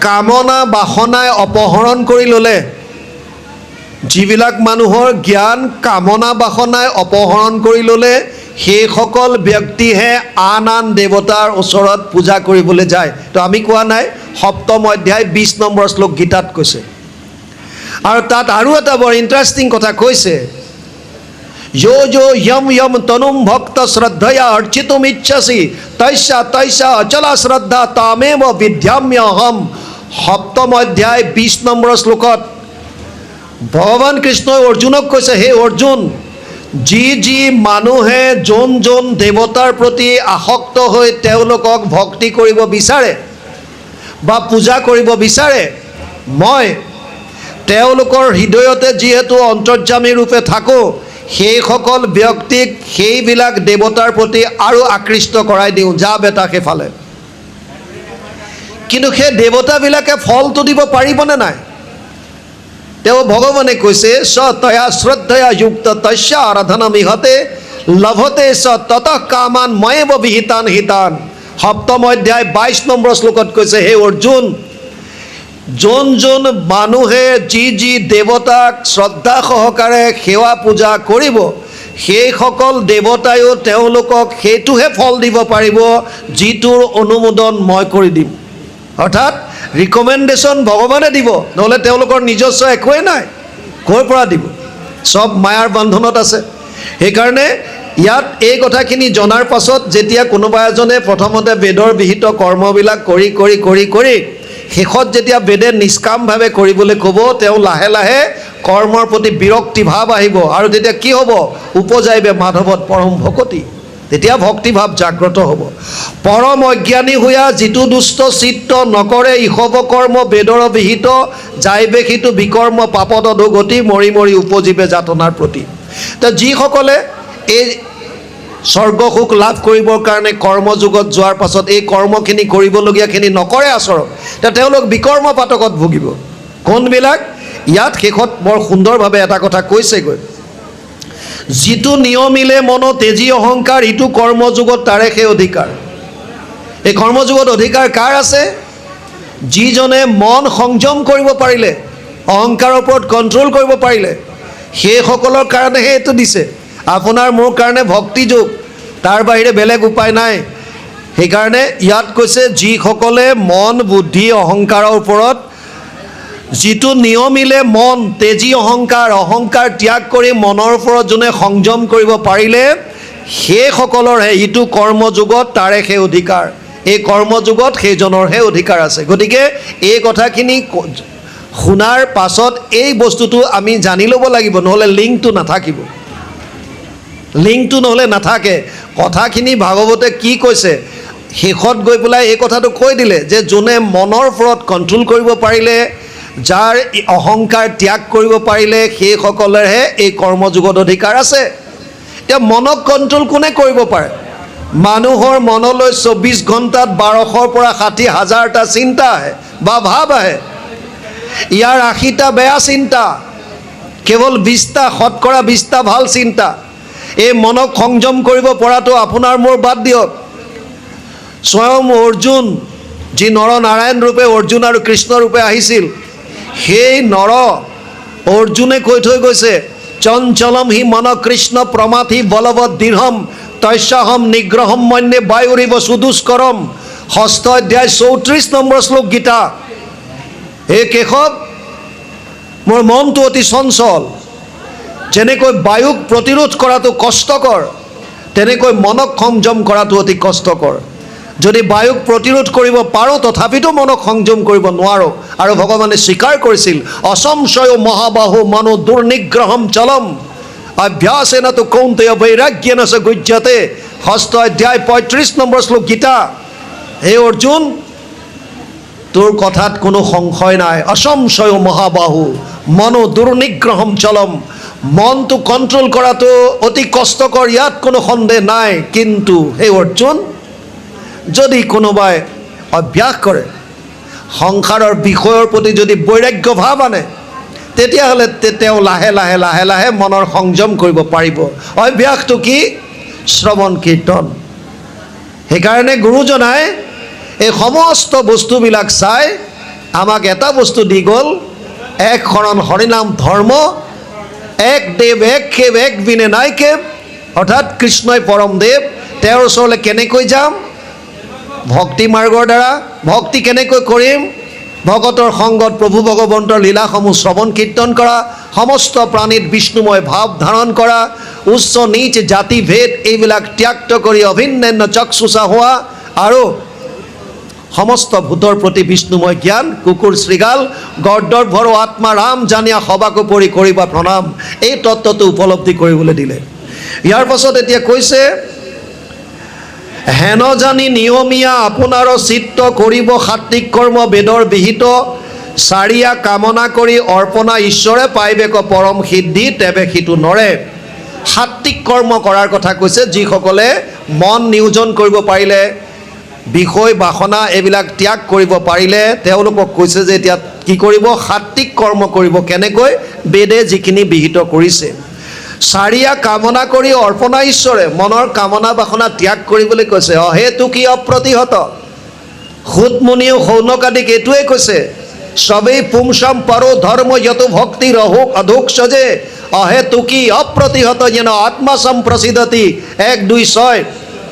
কামনা বাসনাই অপহৰণ কৰি ল'লে, যিবিলাক মানুহৰ জ্ঞান কামনা বাসনাই অপহৰণ কৰি ল'লে, সেইসকল ব্যক্তিহে আন আন দেৱতাৰ ওচৰত পূজা কৰিবলৈ যায়। তো আমি কোৱা নাই? 7ম অধ্যায় 20 নম্বৰ শ্লোক গীতাত কৈছে। আৰু তাত আৰু এটা বৰ ইণ্টাৰেষ্টিং কথা কৈছে, যো যো য়ম য়ম তনুম ভক্ত শ্ৰদ্ধয়া অৰ্চিতুম ইচ্ছাসি, তস্যা তস্যা অচলা শ্ৰদ্ধা তামেৱ বিদ্যাম্যহম। 7ম অধ্যায় 20 নম্বৰ শ্লোকত ভগৱান কৃষ্ণই অৰ্জুনক কৈছে, হে অৰ্জুন, যি যি মানুহে যোন যোন দেৱতাৰ প্ৰতি আসক্ত হৈ তেওঁলোকক ভক্তি কৰিব বিচাৰে বা পূজা কৰিব বিচাৰে, মই তেওঁলোকৰ হৃদয়তে যিহেতু অন্তৰ্যামী ৰূপে থাকোঁ, সেইসকল ব্যক্তিক সেইবিলাক দেৱতাৰ প্ৰতি আৰু আকৃষ্ট কৰাই দিওঁ, যা বেটা সেইফালে। কিন্তু সেই দেৱতাবিলাকে ফলটো দিব পাৰিবনে নাই? তেওঁ ভগৱানে কৈছে, স তয়া শ্ৰদ্ধয়া যুক্ত তস্য আৰাধনা মিহতে লভতে চ ততঃ কামান ময়েব বিহিতান হিতান। সপ্তম অধ্যায় 22 নম্বৰ শ্লোকত কৈছে, হে অৰ্জুন, যোন মানুহে যি দেৱতাক শ্ৰদ্ধা সহকাৰে সেৱা পূজা কৰিব, সেইসকল দেৱতায়ো তেওঁলোকক সেইটোহে ফল দিব পাৰিব যিটোৰ অনুমোদন মই কৰি দিম। অৰ্থাৎ ৰিকমেণ্ডেশ্যন ভগৱানে দিব, নহ'লে তেওঁলোকৰ নিজস্ব একোৱেই নাই, ক'ৰ পৰা দিব? চব মায়াৰ বন্ধনত আছে। সেইকাৰণে ইয়াত এই কথাখিনি জনাৰ পাছত যেতিয়া কোনোবা এজনে প্ৰথমতে বেদৰ বিহিত কৰ্মবিলাক কৰি কৰি কৰি কৰি শেষত যেতিয়া বেদে নিষ্কামভাৱে কৰিবলৈ ক'ব, তেওঁ লাহে লাহে কৰ্মৰ প্ৰতি বিৰক্তি ভাৱ আহিব, আৰু তেতিয়া কি হ'ব? উপজাইবে মাধৱত পৰম ভকতি, তেতিয়া ভক্তিভাৱ জাগ্ৰত হ'ব। পৰম অজ্ঞানী হোৱা যিটো দুষ্ট চিত্ত নকৰে ইষব কৰ্ম বেদৰ বিহিত, যাইবে সিটো বিকৰ্ম পাপত অধোগতি, মৰি মৰি উপজিবে যাতনাৰ প্ৰতি। তো যিসকলে এই স্বৰ্গসুখ লাভ কৰিবৰ কাৰণে কৰ্মযুগত যোৱাৰ পাছত এই কৰ্মখিনি কৰিবলগীয়াখিনি নকৰে আচৰণ, তেওঁলোক বিকৰ্ম পাতকত ভুগিব। কোনবিলাক? ইয়াত শেষত বৰ সুন্দৰভাৱে এটা কথা কৈছেগৈ, যিটো নিয়মিলে মন তেজী অহংকাৰ, ইটো কৰ্মযুগত তাৰে সেই অধিকাৰ। এই কৰ্মযুগত অধিকাৰ কাৰ আছে? যিজনে মন সংযম কৰিব পাৰিলে, অহংকাৰৰ ওপৰত কণ্ট্ৰল কৰিব পাৰিলে, সেইসকলৰ কাৰণেহে এইটো দিছে। আপোনাৰ মোৰ কাৰণে ভক্তি যোগ, তাৰ বাহিৰে বেলেগ উপায় নাই। সেইকাৰণে ইয়াত কৈছে, যিসকলে মন বুদ্ধি অহংকাৰৰ ওপৰত, যিটো নিয়মিলে মন তেজী অহংকাৰ, অহংকাৰ ত্যাগ কৰি মনৰ ওপৰত যোনে সংযম কৰিব পাৰিলে, সেইসকলৰহে ইটো কৰ্মযুগত তাৰে সেই অধিকাৰ। এই কৰ্মযুগত সেইজনৰহে অধিকাৰ আছে। গতিকে এই কথাখিনি শুনাৰ পাছত এই বস্তুটো আমি জানি ল'ব লাগিব, নহ'লে লিংকটো নাথাকিব। লিংকটো নহ'লে নাথাকে। কথাখিনি ভাগৱতে কি কৈছে, শেষত গৈ পেলাই এই কথাটো কৈ দিলে যে যোনে মনৰ ওপৰত কণ্ট্ৰল কৰিব পাৰিলে, যাৰ অহংকাৰ ত্যাগ কৰিব পাৰিলে, সেইসকলেহে এই কৰ্মযুগত অধিকাৰ আছে। এতিয়া মনক কণ্ট্ৰল কোনে কৰিব পাৰে? মানুহৰ মনলৈ 24 ঘণ্টাত 1200ৰ পৰা 60,000টা চিন্তা আহে বা ভাৱ আহে। ইয়াৰ 80টা বেয়া চিন্তা, কেৱল 20টা, শতকৰা 20টা ভাল চিন্তা। এই মনক সংযম কৰিব পৰাটো আপোনাৰ মোৰ বাদ দিয়ক। স্বয়ং অৰ্জুন, যি নৰনাৰায়ণ ৰূপে অৰ্জুন আৰু কৃষ্ণ ৰূপে আহিছিল, সেই নৰ অৰ্জুনে কৈ থৈ গৈছে, চঞ্চলম হি মন কৃষ্ণ প্ৰমাথি বলবৎ দৃঢ়ম, তস্যাহম নিগ্ৰহম মন্যে বায়ুৰিব সুদুষ্কৰম। 6ষ্ঠ অধ্যায় 34 নম্বৰ শ্লোক গীতা। হে কেশৱ, মোৰ মনটো অতি চঞ্চল। যেনেকৈ বায়ুক প্ৰতিৰোধ কৰাটো কষ্টকৰ, তেনেকৈ মনক সংযম কৰাটো অতি কষ্টকৰ। যদি বায়ুক প্ৰতিৰোধ কৰিব পাৰোঁ, তথাপিতো মনক সংযম কৰিব নোৱাৰোঁ। আৰু ভগৱানে স্বীকাৰ কৰিছিল, অসংশয় মহাবাহু মনো দুৰ্নিগ্ৰহম চলম, অভ্যাসেনতো কৌন্তেয় বৈৰাগ্যেন চ গুজ্যতে। 6ষ্ঠ অধ্যায় 35 নম্বৰ শ্লোক গীতা। হে অৰ্জুন, তোৰ কথাত কোনো সংশয় নাই। অসংশয় মহাবাহু মনো দুৰ্নিগ্ৰহম চলম, মনটো কণ্ট্ৰল কৰাটো অতি কষ্টকৰ, ইয়াত কোনো সন্দেহ নাই। কিন্তু হে অৰ্জুন, যদি কোনোবাই অভ্যাস কৰে, সংসাৰৰ বিষয়ৰ প্ৰতি যদি বৈৰাগ্য ভাৱ আনে, তেতিয়াহ'লে তেওঁ লাহে লাহে লাহে লাহে মনৰ সংযম কৰিব পাৰিব। অভ্যাসটো কি? শ্ৰৱণ কীৰ্তন। সেইকাৰণে গুৰুজনাই এই সমস্ত বস্তুবিলাক চাই আমাক এটা বস্তু দি গ'ল, এক শৰণ হৰিনাম ধৰ্ম, এক দেৱ এক খেৱ এক বিনে নাই কেৱ, অৰ্থাৎ কৃষ্ণই পৰম দেৱ। তেওঁৰ ওচৰলৈ কেনেকৈ যাম? ভক্তি মাৰ্গৰ দ্বাৰা। ভক্তি কেনেকৈ কৰিম? ভকতৰ সংগত প্ৰভু ভগৱন্তৰ লীলাসমূহ শ্ৰৱণ কীৰ্তন কৰা, সমস্ত প্ৰাণীত বিষ্ণুময় ভাৱ ধাৰণ কৰা, উচ্চ নীচ জাতি ভেদ এইবিলাক ত্যাগ কৰি অভিন্নান্য চক্ষুষা হোৱা, আৰু সমস্ত ভূতৰ প্ৰতি বিষ্ণুময় জ্ঞান, কুকুৰ শৃগাল গৰ্দৰ ভৰ আত্মা ৰাম জানিয়া সবাকো পৰি কৰিবা প্ৰণাম, এই তত্ত্বটো উপলব্ধি কৰিবলৈ দিলে। ইয়াৰ পাছত এতিয়া কৈছে, হেন জানি নিয়মীয়া আপোনাৰ চিত্ত কৰিব সাত্বিক কৰ্ম বেদৰ বিহিত, চাৰিয়া কামনা কৰি অৰ্পণা ঈশ্বৰে পাইবেক পৰম সিদ্ধি, তেবে সিটো নৰে। সাত্বিক কৰ্ম কৰাৰ কথা কৈছে, যিসকলে মন নিয়োজন কৰিব পাৰিলে, বিষয় বাসনা এইবিলাক ত্যাগ কৰিব পাৰিলে, তেওঁলোকক কৈছে যে এতিয়া কি কৰিব? সাত্বিক কৰ্ম কৰিব। কেনেকৈ? বেদে যিখিনি বিহিত কৰিছে। চাৰিয়া কামনা কৰি অৰ্পণা ঈশ্বৰে, মনৰ কামনা বাসনা ত্যাগ কৰিবলৈ কৈছে। অহেতুকী অপ্ৰতিহত। সুত মুনিও শৌনক আদিক এইটোৱে কৈছে, সবেই পুংসাম পৰো ধৰ্ম যত ভক্তি ৰহুক অধুক সজে অহেতুকী অপ্ৰতিহত যেন আত্মা সম্প্ৰসিদ্ধতি 1-2-6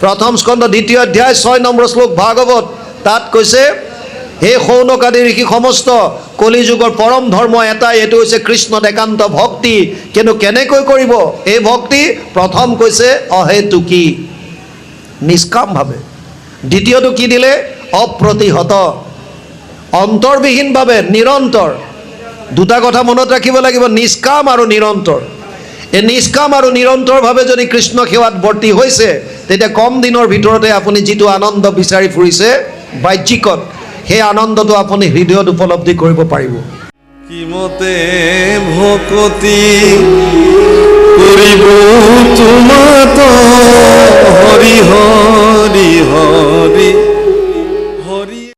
প্ৰথম স্কন্ধ 2য় অধ্যায় 6 নম্বৰ শ্লোক ভাগৱত। তাত কৈছে, হে শৌনক আদি ঋষি সমস্ত কলিযুগৰ পৰম ধৰ্ম এটাই, এইটো হৈছে কৃষ্ণত একান্ত ভক্তি। কিন্তু কেনেকৈ কৰিব এই ভক্তি? প্ৰথম কৈছে অহেতুকী, নিষ্কামভাৱে। দ্বিতীয়টো কি দিলে? অপ্ৰতিহত, অন্তৰবিহীনভাৱে, নিৰন্তৰ। দুটা কথা মনত ৰাখিব লাগিব, নিষ্কাম আৰু নিৰন্তৰ। এই নিষ্কাম আৰু নিৰন্তৰভাৱে যদি কৃষ্ণ সেৱাত বৰ্তি হৈছে, তেতিয়া কম দিনৰ ভিতৰতে আপুনি যিটো আনন্দ বিচাৰি ফুৰিছে বাহ্যিকত, সেই আনন্দটো আপুনি হৃদয়ত উপলব্ধি কৰিব পাৰিব। কিমতে ভকতি কৰিব তোমাত হৰি হৰি হৰি